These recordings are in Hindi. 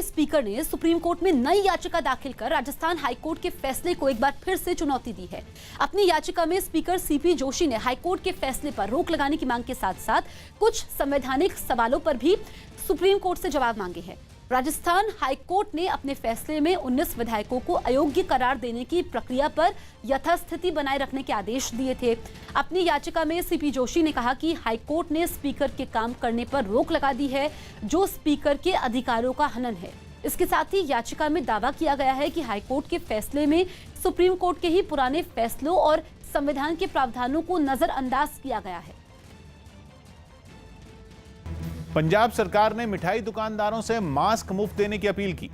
स्पीकर ने सुप्रीम कोर्ट में नई याचिका दाखिल कर राजस्थान हाईकोर्ट के फैसले को एक बार फिर से चुनौती दी है। अपनी याचिका में स्पीकर सीपी जोशी ने हाईकोर्ट के फैसले पर रोक लगाने की मांग के साथ साथ कुछ संवैधानिक सवालों पर भी सुप्रीम कोर्ट से जवाब मांगे हैं। राजस्थान हाईकोर्ट ने अपने फैसले में 19 विधायकों को अयोग्य करार देने की प्रक्रिया पर यथास्थिति बनाए रखने के आदेश दिए थे। अपनी याचिका में सीपी जोशी ने कहा कि हाईकोर्ट ने स्पीकर के काम करने पर रोक लगा दी है, जो स्पीकर के अधिकारों का हनन है। इसके साथ ही याचिका में दावा किया गया है कि हाईकोर्ट के फैसले में सुप्रीम कोर्ट के ही पुराने फैसलों और संविधान के प्रावधानों को नजरअंदाज किया गया है। पंजाब सरकार ने मिठाई दुकानदारों से मास्क मुफ्त देने की अपील की।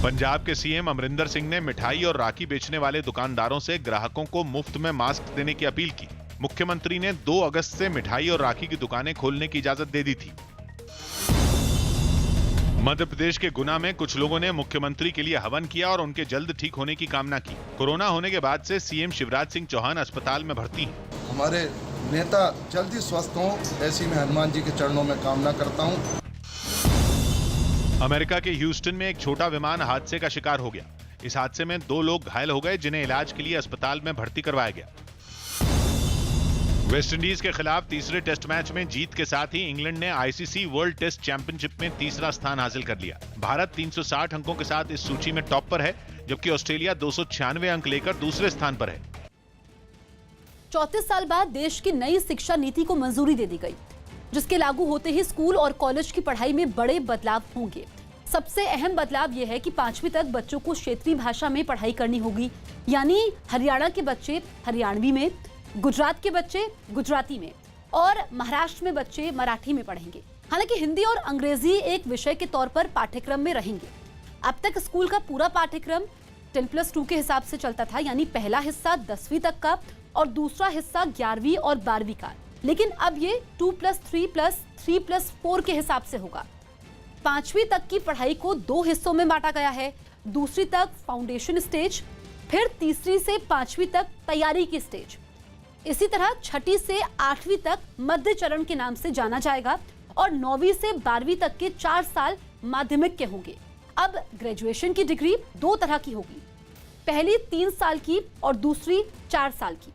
पंजाब के सीएम अमरिंदर सिंह ने मिठाई और राखी बेचने वाले दुकानदारों से ग्राहकों को मुफ्त में मास्क देने की अपील की। मुख्यमंत्री ने 2 अगस्त से मिठाई और राखी की दुकानें खोलने की इजाजत दे दी थी। मध्य प्रदेश के गुना में कुछ लोगों ने मुख्यमंत्री के लिए हवन किया और उनके जल्द ठीक होने की कामना की। कोरोना होने के बाद से सीएम शिवराज सिंह चौहान अस्पताल में भर्ती हैं। हमारे नेता जल्दी स्वस्थ हों, ऐसी मैं हनुमान जी के चरणों में कामना करता हूं। अमेरिका के ह्यूस्टन में एक छोटा विमान हादसे का शिकार हो गया। इस हादसे में 2 लोग घायल हो गए, जिन्हें इलाज के लिए अस्पताल में भर्ती करवाया गया। वेस्टइंडीज के खिलाफ तीसरे टेस्ट मैच में जीत के साथ ही इंग्लैंड ने आईसीसी वर्ल्ड टेस्ट चैंपियनशिप में तीसरा स्थान हासिल कर लिया। भारत 360 अंकों के साथ इस सूची में टॉप पर है, जबकि ऑस्ट्रेलिया 296 अंक लेकर दूसरे स्थान पर है। 34 साल बाद देश की नई शिक्षा नीति को मंजूरी दे दी गई, जिसके लागू होते ही स्कूल और कॉलेज की पढ़ाई में बड़े बदलाव होंगे। सबसे अहम बदलाव यह है कि 5वीं तक बच्चों को क्षेत्रीय भाषा में पढ़ाई करनी होगी, यानी हरियाणा के बच्चे हरियाणवी में, गुजरात के बच्चे गुजराती में और महाराष्ट्र में बच्चे मराठी में पढ़ेंगे। हालांकि हिंदी और अंग्रेजी एक विषय के तौर पर पाठ्यक्रम में रहेंगे। अब तक स्कूल का पूरा पाठ्यक्रम 10+2 के हिसाब से चलता था, यानी पहला हिस्सा 10वीं तक का और दूसरा हिस्सा 11वीं और 12वीं का। लेकिन अब ये 2+3+3+4 के हिसाब से होगा। 5वीं तक की पढ़ाई को 2 हिस्सों में बांटा गया है। दूसरी तक फाउंडेशन स्टेज, फिर तीसरी से 5वीं तक तैयारी की स्टेज। इसी तरह 6ठी से 8वीं तक मध्य चरण के नाम से जाना जाएगा और 9वीं से 12वीं तक के 4 साल माध्यमिक के होंगे। अब ग्रेजुएशन की डिग्री 2 तरह की होगी, पहली 3 साल की और दूसरी 4 साल की।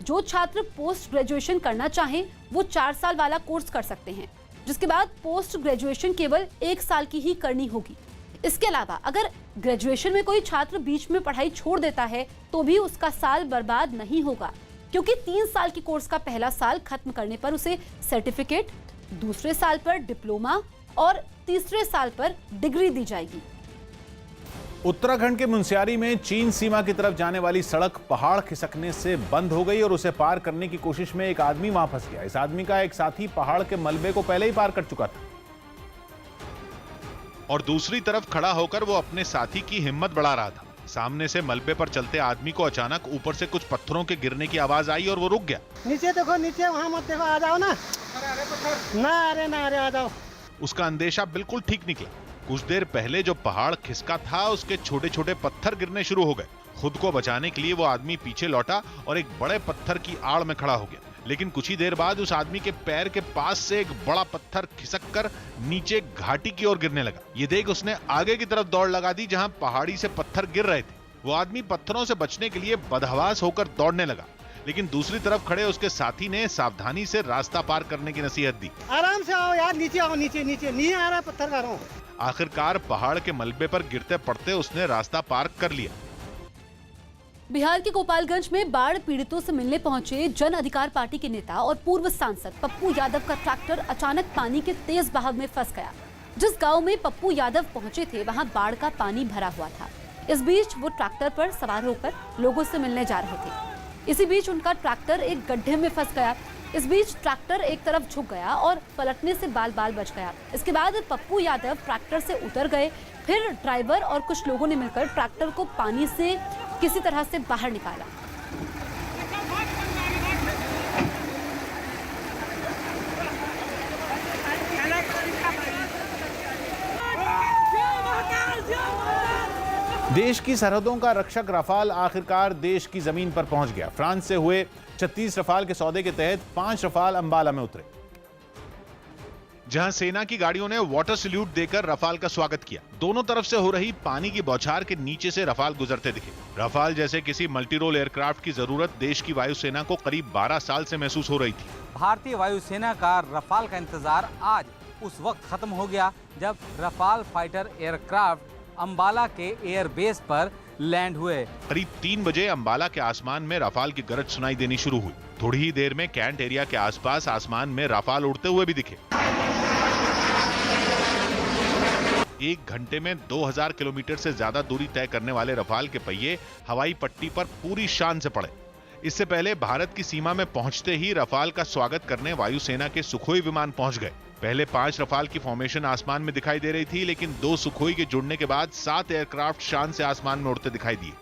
जो छात्र पोस्ट ग्रेजुएशन करना चाहें वो 4 साल वाला कोर्स कर सकते हैं, जिसके बाद पोस्ट ग्रेजुएशन केवल 1 साल की ही करनी होगी। इसके अलावा अगर ग्रेजुएशन में कोई छात्र बीच में पढ़ाई छोड़ देता है तो भी उसका साल बर्बाद नहीं होगा, क्योंकि 3 साल की कोर्स का पहला साल खत्म करने पर उसे सर्टिफिकेट, दूसरे साल पर डिप्लोमा और तीसरे साल पर डिग्री दी जाएगी। उत्तराखंड के मुनस्यारी में चीन सीमा की तरफ जाने वाली सड़क पहाड़ खिसकने से बंद हो गई और उसे पार करने की कोशिश में एक आदमी वहां फंस गया। इस आदमी का एक साथी पहाड़ के मलबे को पहले ही पार कर चुका था और दूसरी तरफ खड़ा होकर वो अपने साथी की हिम्मत बढ़ा रहा था। सामने से मलबे पर चलते आदमी को अचानक ऊपर से कुछ पत्थरों के गिरने की आवाज आई और वो रुक गया। नीचे देखो, नीचे वहाँ मत देखो, आ जाओ ना। ना अरे आ जाओ। उसका अंदेशा बिल्कुल ठीक निकला। कुछ देर पहले जो पहाड़ खिसका था उसके छोटे छोटे पत्थर गिरने शुरू हो गए। खुद को बचाने के लिए वो आदमी पीछे लौटा और एक बड़े पत्थर की आड़ में खड़ा हो गया। लेकिन कुछ ही देर बाद उस आदमी के पैर के पास से एक बड़ा पत्थर खिसक कर नीचे घाटी की ओर गिरने लगा। ये देख उसने आगे की तरफ दौड़ लगा दी, जहां पहाड़ी से पत्थर गिर रहे थे। वो आदमी पत्थरों से बचने के लिए बदहवास होकर दौड़ने लगा, लेकिन दूसरी तरफ खड़े उसके साथी ने सावधानी से रास्ता पार करने की नसीहत दी। आराम से आओ यार, नीचे आओ, नीचे नहीं आ रहा पत्थर का रहो। आखिरकार पहाड़ के मलबे पर गिरते पड़ते उसने रास्ता पार कर लिया। बिहार के गोपालगंज में बाढ़ पीड़ितों से मिलने पहुंचे जन अधिकार पार्टी के नेता और पूर्व सांसद पप्पू यादव का ट्रैक्टर अचानक पानी के तेज बहाव में फंस गया। जिस गांव में पप्पू यादव पहुंचे थे वहां बाढ़ का पानी भरा हुआ था। इस बीच वो ट्रैक्टर पर सवार होकर लोगों से मिलने जा रहे थे। इसी बीच उनका ट्रैक्टर एक गड्ढे में फंस गया। इस बीच ट्रैक्टर एक तरफ झुक गया और पलटने से बाल बाल बच गया। इसके बाद पप्पू यादव ट्रैक्टर से उतर गए। फिर ड्राइवर और कुछ लोगों ने मिलकर ट्रैक्टर को पानी से किसी तरह से बाहर निकाला। देश की सरहदों का रक्षक रफाल आखिरकार देश की जमीन पर पहुंच गया। फ्रांस से हुए 36 रफाल के सौदे के तहत 5 रफाल अंबाला में उतरे। जहां सेना की गाड़ियों ने वाटर सल्यूट देकर रफाल का स्वागत किया। दोनों तरफ से हो रही पानी की बौछार के नीचे से रफाल गुजरते दिखे। रफाल जैसे किसी मल्टी रोल एयरक्राफ्ट की जरूरत देश की वायुसेना को करीब 12 साल से महसूस हो रही थी। भारतीय वायुसेना का रफाल का इंतजार आज उस वक्त खत्म हो गया जब रफाल फाइटर एयरक्राफ्ट अंबाला के एयरबेस पर लैंड हुए। करीब 3 बजे अंबाला के आसमान में रफाल की गरज सुनाई देनी शुरू हुई। थोड़ी ही देर में कैंट एरिया के आसपास आसमान में रफाल उड़ते हुए भी दिखे। 1 घंटे में 2000 किलोमीटर से ज्यादा दूरी तय करने वाले रफाल के पहिए हवाई पट्टी पर पूरी शान से पड़े। इससे पहले भारत की सीमा में पहुंचते ही रफाल का स्वागत करने वायुसेना के सुखोई विमान पहुंच गए। पहले 5 रफाल की फॉर्मेशन आसमान में दिखाई दे रही थी, लेकिन 2 सुखोई के जुड़ने के बाद 7 एयरक्राफ्ट शान से आसमान में उड़ते दिखाई दिए।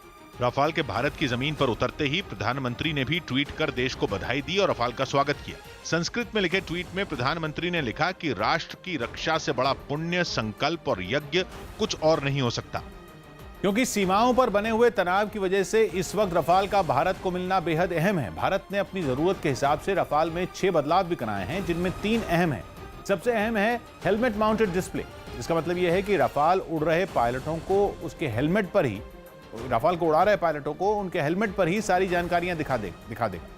रफाल के भारत की जमीन पर उतरते ही प्रधानमंत्री ने भी ट्वीट कर देश को बधाई दी और रफाल का स्वागत किया। संस्कृत में लिखे ट्वीट में प्रधानमंत्री ने लिखा कि राष्ट्र की रक्षा से बड़ा पुण्य, संकल्प और यज्ञ कुछ और नहीं हो सकता। क्योंकि सीमाओं पर बने हुए तनाव की वजह से इस वक्त रफाल का भारत को मिलना बेहद अहम है। भारत ने अपनी जरूरत के हिसाब से रफाल में 6 बदलाव भी कराए हैं, जिनमें 3 अहम हैं। सबसे अहम है हेलमेट माउंटेड डिस्प्ले। इसका मतलब यह है कि रफाल उड़ रहे पायलटों को उसके हेलमेट पर ही, रफाल को उड़ा रहे पायलटों को उनके हेलमेट पर ही सारी जानकारियां दिखा देगा।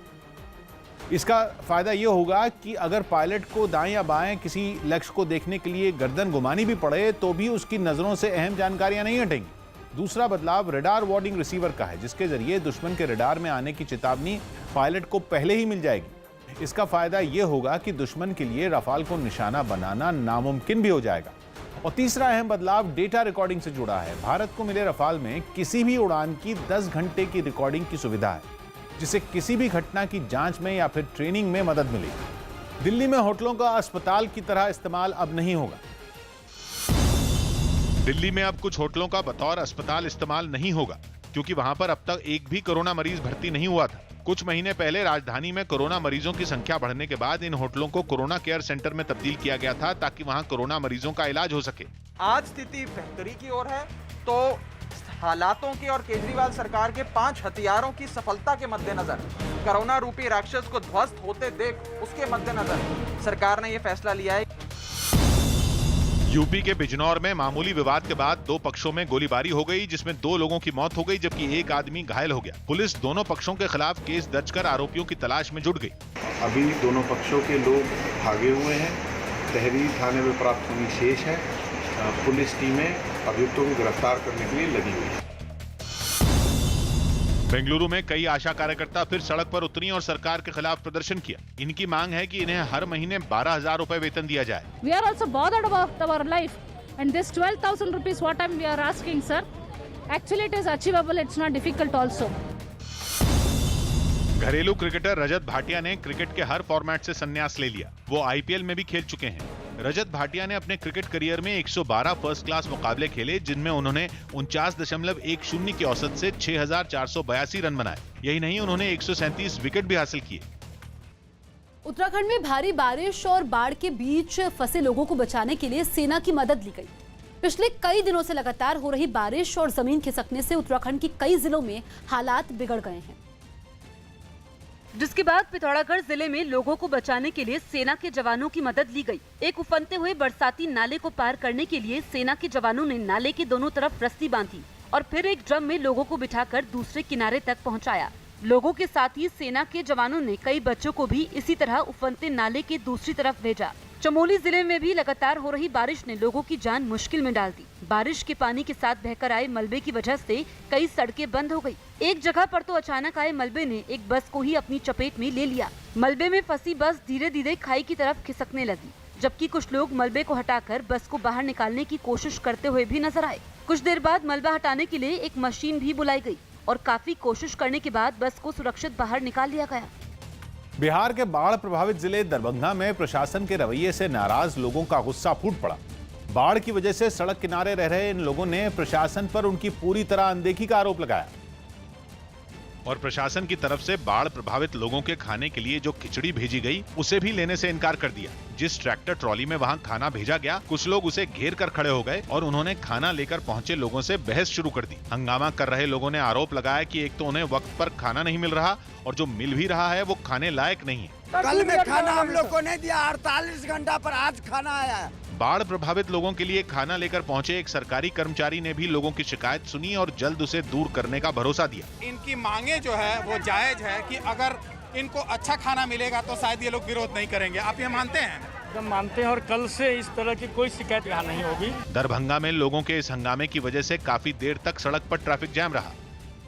इसका फायदा यह होगा कि अगर पायलट को दाएं या बाएं किसी लक्ष्य को देखने के लिए गर्दन घुमानी भी पड़े तो भी उसकी नजरों से अहम जानकारियां नहीं हटेंगी। दूसरा बदलाव रडार वार्निंग रिसीवर का है, जिसके जरिए दुश्मन के रडार में आने की चेतावनी पायलट को पहले ही मिल जाएगी। इसका फायदा यह होगा कि दुश्मन के लिए रफाल को निशाना बनाना नामुमकिन भी हो जाएगा। और तीसरा अहम बदलाव डेटा रिकॉर्डिंग से जुड़ा है। भारत को मिले रफाल में किसी भी उड़ान की 10 घंटे की रिकॉर्डिंग की सुविधा है, जिससे किसी भी घटना की जांच में या फिर ट्रेनिंग में मदद मिलेगी। दिल्ली में होटलों का अस्पताल की तरह इस्तेमाल अब नहीं होगा। दिल्ली में अब कुछ होटलों का बतौर अस्पताल इस्तेमाल नहीं होगा, क्योंकि वहां पर अब तक एक भी कोरोना मरीज भर्ती नहीं हुआ था। कुछ महीने पहले राजधानी में कोरोना मरीजों की संख्या बढ़ने के बाद इन होटलों को कोरोना केयर सेंटर में तब्दील किया गया था, ताकि वहां कोरोना मरीजों का इलाज हो सके। आज स्थिति बेहतरी की ओर है, तो हालातों के और केजरीवाल सरकार के 5 हथियारों की सफलता के मद्देनजर, कोरोना रूपी राक्षस को ध्वस्त होते देख उसके मद्देनजर सरकार ने यह फैसला लिया है। यूपी के बिजनौर में मामूली विवाद के बाद 2 पक्षों में गोलीबारी हो गई, जिसमें 2 लोगों की मौत हो गई, जबकि 1 आदमी घायल हो गया। पुलिस दोनों पक्षों के खिलाफ केस दर्ज कर आरोपियों की तलाश में जुट गई। अभी दोनों पक्षों के लोग भागे हुए हैं। तहरीर थाने में प्राप्त होनी शेष है। पुलिस टीमें अभियुक्तों को गिरफ्तार करने के लिए लगी हुई है। बेंगलुरु में कई आशा कार्यकर्ता फिर सड़क पर उतरी और सरकार के खिलाफ प्रदर्शन किया। इनकी मांग है कि इन्हें हर महीने 12,000 रुपए वेतन दिया जाए। We are also bothered about our life, and this 12,000 rupees what we are asking, sir. Actually, it is achievable. It's not difficult also. घरेलू क्रिकेटर रजत भाटिया ने क्रिकेट के हर फॉर्मेट से संन्यास ले लिया। वो आईपीएल में भी खेल चुके हैं। रजत भाटिया ने अपने क्रिकेट करियर में 112 फर्स्ट क्लास मुकाबले खेले, जिनमें उन्होंने 49.10 की औसत से 6,482 रन बनाए। यही नहीं, उन्होंने 137 विकेट भी हासिल किए। उत्तराखंड में भारी बारिश और बाढ़ के बीच फंसे लोगों को बचाने के लिए सेना की मदद ली गई। पिछले कई दिनों से लगातार हो रही बारिश और जमीन खिसकने से उत्तराखंड के कई जिलों में हालात बिगड़ गए हैं, जिसके बाद पिथौरागढ़ जिले में लोगों को बचाने के लिए सेना के जवानों की मदद ली गई। एक उफनते हुए बरसाती नाले को पार करने के लिए सेना के जवानों ने नाले के दोनों तरफ रस्सी बांधी और फिर एक ड्रम में लोगों को बिठाकर दूसरे किनारे तक पहुंचाया। लोगों के साथ ही सेना के जवानों ने कई बच्चों को भी इसी तरह उफनते नाले के दूसरी तरफ भेजा। चमोली जिले में भी लगातार हो रही बारिश ने लोगों की जान मुश्किल में डाल दी। बारिश के पानी के साथ बहकर आए मलबे की वजह से कई सड़कें बंद हो गई। एक जगह पर तो अचानक आए मलबे ने एक बस को ही अपनी चपेट में ले लिया। मलबे में फंसी बस धीरे धीरे खाई की तरफ खिसकने लगी, जबकि कुछ लोग मलबे को हटाकर बस को बाहर निकालने की कोशिश करते हुए भी नजर आए। कुछ देर बाद मलबा हटाने के लिए एक मशीन भी बुलाई गई और काफी कोशिश करने के बाद बस को सुरक्षित बाहर निकाल लिया गया। बिहार के बाढ़ प्रभावित जिले दरभंगा में प्रशासन के रवैये से नाराज लोगों का गुस्सा फूट पड़ा। बाढ़ की वजह से सड़क किनारे रह रहे इन लोगों ने प्रशासन पर उनकी पूरी तरह अनदेखी का आरोप लगाया और प्रशासन की तरफ से बाढ़ प्रभावित लोगों के खाने के लिए जो खिचड़ी भेजी गई, उसे भी लेने से इनकार कर दिया। जिस ट्रैक्टर ट्रॉली में वहां खाना भेजा गया, कुछ लोग उसे घेर कर खड़े हो गए और उन्होंने खाना लेकर पहुंचे लोगों से बहस शुरू कर दी। हंगामा कर रहे लोगों ने आरोप लगाया कि एक तो उन्हें वक्त पर खाना नहीं मिल रहा और जो मिल भी रहा है वो खाने लायक नहीं है। कल में खाना हम लोग को नहीं दिया, 48 घंटा पर आज खाना आया है। बाढ़ प्रभावित लोगों के लिए खाना लेकर पहुंचे एक सरकारी कर्मचारी ने भी लोगों की शिकायत सुनी और जल्द उसे दूर करने का भरोसा दिया। इनकी मांगे जो है वो जायज है कि अगर इनको अच्छा खाना मिलेगा तो शायद ये लोग विरोध नहीं करेंगे। आप ये मानते हैं? हम मानते हैं और कल से इस तरह की कोई शिकायत यहाँ नहीं होगी। दरभंगा में लोगों के इस हंगामे की वजह से काफी देर तक सड़क पर ट्रैफिक जैम रहा।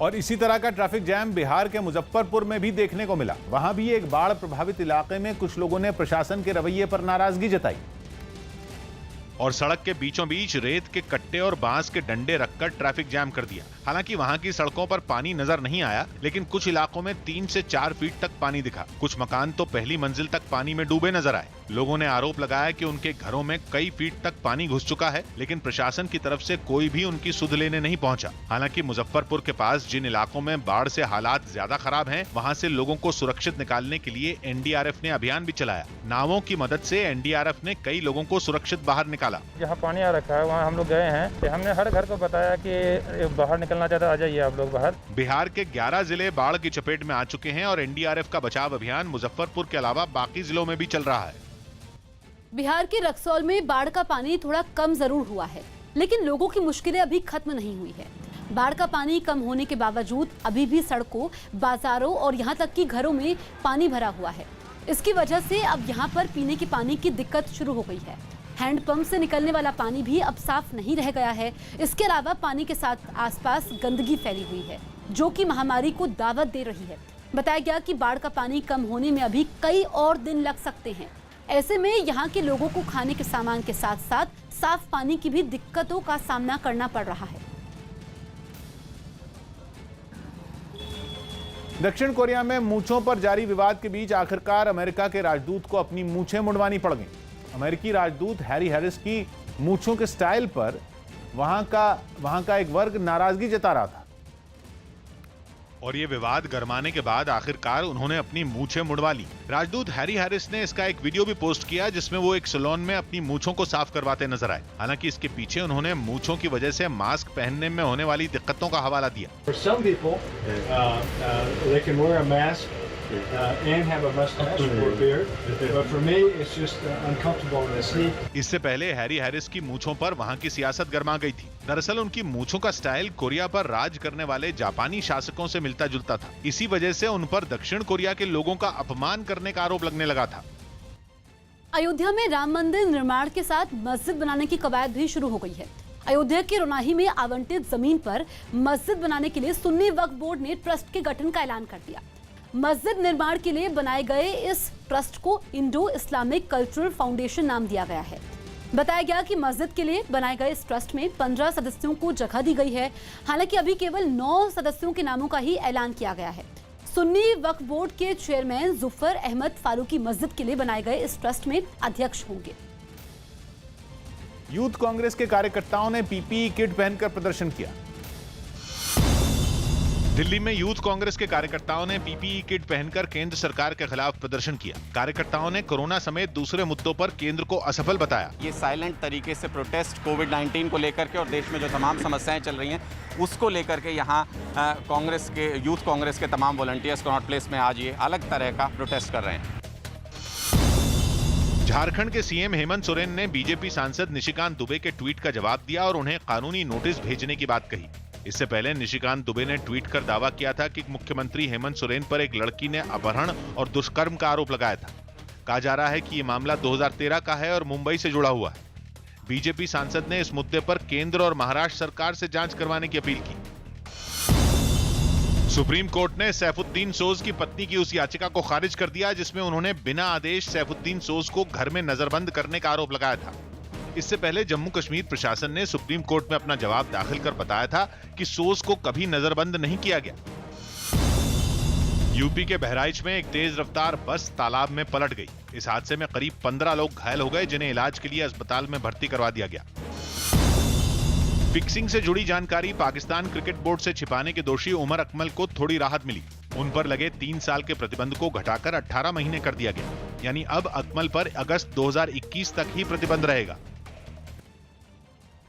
और इसी तरह का ट्रैफिक जैम बिहार के मुजफ्फरपुर में भी देखने को मिला। वहां भी एक बाढ़ प्रभावित इलाके में कुछ लोगों ने प्रशासन के रवैये पर नाराजगी जताई और सड़क के बीचों बीच रेत के कट्टे और बांस के डंडे रखकर ट्रैफिक जैम कर दिया। हालांकि वहां की सड़कों पर पानी नजर नहीं आया, लेकिन कुछ इलाकों में 3 से 4 फीट तक पानी दिखा। कुछ मकान तो पहली मंजिल तक पानी में डूबे नजर आए। लोगों ने आरोप लगाया कि उनके घरों में कई फीट तक पानी घुस चुका है, लेकिन प्रशासन की तरफ से कोई भी उनकी सुध लेने नहीं पहुंचा। हालांकि मुजफ्फरपुर के पास जिन इलाकों में बाढ़ से हालात ज्यादा खराब हैं, वहां से लोगों को सुरक्षित निकालने के लिए एनडीआरएफ ने अभियान भी चलाया। नावों की मदद से एनडीआरएफ ने कई लोगों को सुरक्षित बाहर निकाला। जहाँ पानी आ रखा है वहाँ हम लोग गए हैं। हमने हर घर को बताया कि बाहर निकलना चाहता, आ जाइए आप लोग बाहर। बिहार के 11 जिले बाढ़ की चपेट में आ चुके हैं और एनडीआरएफ का बचाव अभियान मुजफ्फरपुर के अलावा बाकी जिलों में भी चल रहा है। बिहार के रक्सौल में बाढ़ का पानी थोड़ा कम जरूर हुआ है, लेकिन लोगों की मुश्किलें अभी खत्म नहीं हुई है। बाढ़ का पानी कम होने के बावजूद अभी भी सड़कों, बाजारों और यहाँ तक कि घरों में पानी भरा हुआ है। इसकी वजह से अब यहाँ पर पीने के पानी की दिक्कत शुरू हो गई है। हैंडपंप से निकलने वाला पानी भी अब साफ नहीं रह गया है। इसके अलावा पानी के साथ आसपास गंदगी फैली हुई है, जो कि महामारी को दावत दे रही है। बताया गया कि बाढ़ का पानी कम होने में अभी कई और दिन लग सकते हैं। ऐसे में यहाँ के लोगों को खाने के सामान के साथ साथ साफ पानी की भी दिक्कतों का सामना करना पड़ रहा है। दक्षिण कोरिया में मूंछों पर जारी विवाद के बीच आखिरकार अमेरिका के राजदूत को अपनी मूंछें मुड़वानी पड़ गईं। अमेरिकी राजदूत हैरी हैरिस की मूंछों के स्टाइल पर वहां का एक वर्ग नाराजगी जता रहा था और ये विवाद गरमाने के बाद आखिरकार उन्होंने अपनी मूंछें मुड़वा ली। राजदूत हैरी हैरिस ने इसका एक वीडियो भी पोस्ट किया, जिसमें वो एक सैलून में अपनी मूंछों को साफ करवाते नजर आए। हालांकि इसके पीछे उन्होंने मूंछों की वजह से मास्क पहनने में होने वाली दिक्कतों का हवाला दिया। इससे पहले हैरी हैरिस की मूंछों पर वहां की सियासत गरमा गई थी। दरअसल उनकी मूंछों का स्टाइल कोरिया पर राज करने वाले जापानी शासकों से मिलता जुलता था। इसी वजह से उन पर दक्षिण कोरिया के लोगों का अपमान करने का आरोप लगने लगा था। अयोध्या में राम मंदिर निर्माण के साथ मस्जिद बनाने की कवायद भी शुरू हो गई है। अयोध्या के रोनाही में आवंटित जमीन पर मस्जिद बनाने के लिए सुन्नी वक्फ बोर्ड ने ट्रस्ट के गठन का ऐलान कर दिया। मस्जिद निर्माण के लिए बनाए गए इस ट्रस्ट को इंडो इस्लामिक कल्चरल फाउंडेशन नाम दिया गया है। बताया गया कि मस्जिद के लिए बनाए गए इस ट्रस्ट में 15 सदस्यों को जगह दी गई है। हालांकि अभी केवल 9 सदस्यों के नामों का ही ऐलान किया गया है। सुन्नी वक्फ बोर्ड के चेयरमैन जुफर अहमद फारूकी मस्जिद के लिए बनाए गए इस ट्रस्ट में अध्यक्ष होंगे। यूथ कांग्रेस के कार्यकर्ताओं ने पीपीई किट पहनकर प्रदर्शन किया। दिल्ली में यूथ कांग्रेस के कार्यकर्ताओं ने पीपीई किट पहनकर केंद्र सरकार के खिलाफ प्रदर्शन किया। कार्यकर्ताओं ने कोरोना समेत दूसरे मुद्दों पर केंद्र को असफल बताया। ये साइलेंट तरीके से प्रोटेस्ट कोविड-19 को लेकर के और देश में जो तमाम समस्याएं चल रही हैं उसको लेकर के यहाँ कांग्रेस के यूथ कांग्रेस के तमाम वॉलंटियर्स कनॉट प्लेस में आज ये अलग तरह का प्रोटेस्ट कर रहे हैं। झारखंड के सीएम हेमंत सोरेन ने बीजेपी सांसद निशिकांत दुबे के ट्वीट का जवाब दिया और उन्हें कानूनी नोटिस भेजने की बात कही। इससे पहले निशिकांत दुबे ने ट्वीट कर दावा किया था कि मुख्यमंत्री हेमंत सोरेन पर एक लड़की ने अपहरण और दुष्कर्म का आरोप लगाया था। कहा जा रहा है कि ये मामला 2013 का है और मुंबई से जुड़ा हुआ है। बीजेपी सांसद ने इस मुद्दे पर केंद्र और महाराष्ट्र सरकार से जांच करवाने की अपील की। सुप्रीम कोर्ट ने सैफुद्दीन सोज की पत्नी की उस याचिका को खारिज कर दिया जिसमें उन्होंने बिना आदेश सैफुद्दीन सोज को घर में नजरबंद करने का आरोप लगाया था। इससे पहले जम्मू कश्मीर प्रशासन ने सुप्रीम कोर्ट में अपना जवाब दाखिल कर बताया था कि सोज को कभी नजरबंद नहीं किया गया। यूपी के बहराइच में एक तेज रफ्तार बस तालाब में पलट गई। इस हादसे में करीब 15 लोग घायल हो गए, जिन्हें इलाज के लिए अस्पताल में भर्ती करवा दिया गया। फिक्सिंग से जुड़ी जानकारी पाकिस्तान क्रिकेट बोर्ड से छिपाने के दोषी उमर अकमल को थोड़ी राहत मिली। उन पर लगे 3 साल के प्रतिबंध को घटाकर 18 महीने कर दिया गया। यानी अब अकमल पर अगस्त 2021 तक ही प्रतिबंध रहेगा।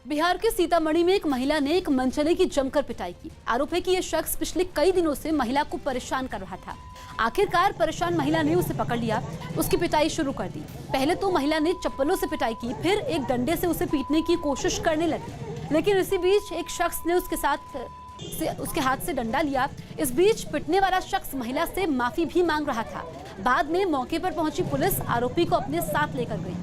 बिहार के सीतामढ़ी में एक महिला ने एक मनचले की जमकर पिटाई की। आरोप है कि यह शख्स पिछले कई दिनों से महिला को परेशान कर रहा था। आखिरकार परेशान महिला ने उसे पकड़ लिया, उसकी पिटाई शुरू कर दी। पहले तो महिला ने चप्पलों से पिटाई की, फिर एक डंडे से उसे पीटने की कोशिश करने लगी, लेकिन इसी बीच एक शख्स ने उसके हाथ से डंडा लिया। इस बीच पिटने वाला शख्स महिला से माफी भी मांग रहा था। बाद में मौके पर पहुंची पुलिस आरोपी को अपने साथ लेकर गई।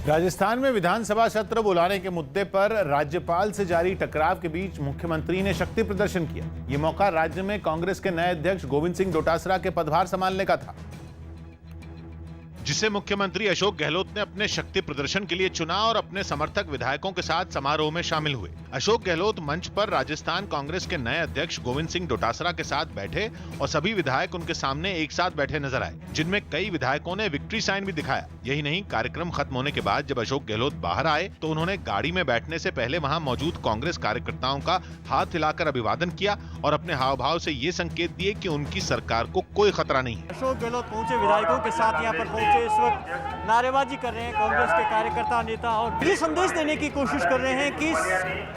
राजस्थान में विधानसभा सत्र बुलाने के मुद्दे पर राज्यपाल से जारी टकराव के बीच मुख्यमंत्री ने शक्ति प्रदर्शन किया। ये मौका राज्य में कांग्रेस के नए अध्यक्ष गोविंद सिंह डोटासरा के पदभार संभालने का था, जिसे मुख्यमंत्री अशोक गहलोत ने अपने शक्ति प्रदर्शन के लिए चुना और अपने समर्थक विधायकों के साथ समारोह में शामिल हुए। अशोक गहलोत मंच पर राजस्थान कांग्रेस के नए अध्यक्ष गोविंद सिंह डोटासरा के साथ बैठे और सभी विधायक उनके सामने एक साथ बैठे नजर आए, जिनमें कई विधायकों ने विक्ट्री साइन भी दिखाया। यही नहीं, कार्यक्रम खत्म होने के बाद जब अशोक गहलोत बाहर आए तो उन्होंने गाड़ी में बैठने से पहले वहां मौजूद कांग्रेस कार्यकर्ताओं का हाथ हिलाकर अभिवादन किया और अपने हाव भाव से ये संकेत दिए कि उनकी सरकार को कोई खतरा नहीं है। अशोक गहलोत पहुंचे, विधायकों के साथ यहाँ पर पहुंचे, इस वक्त नारेबाजी कर रहे हैं कांग्रेस के कार्यकर्ता नेता और ये संदेश देने की कोशिश कर रहे हैं कि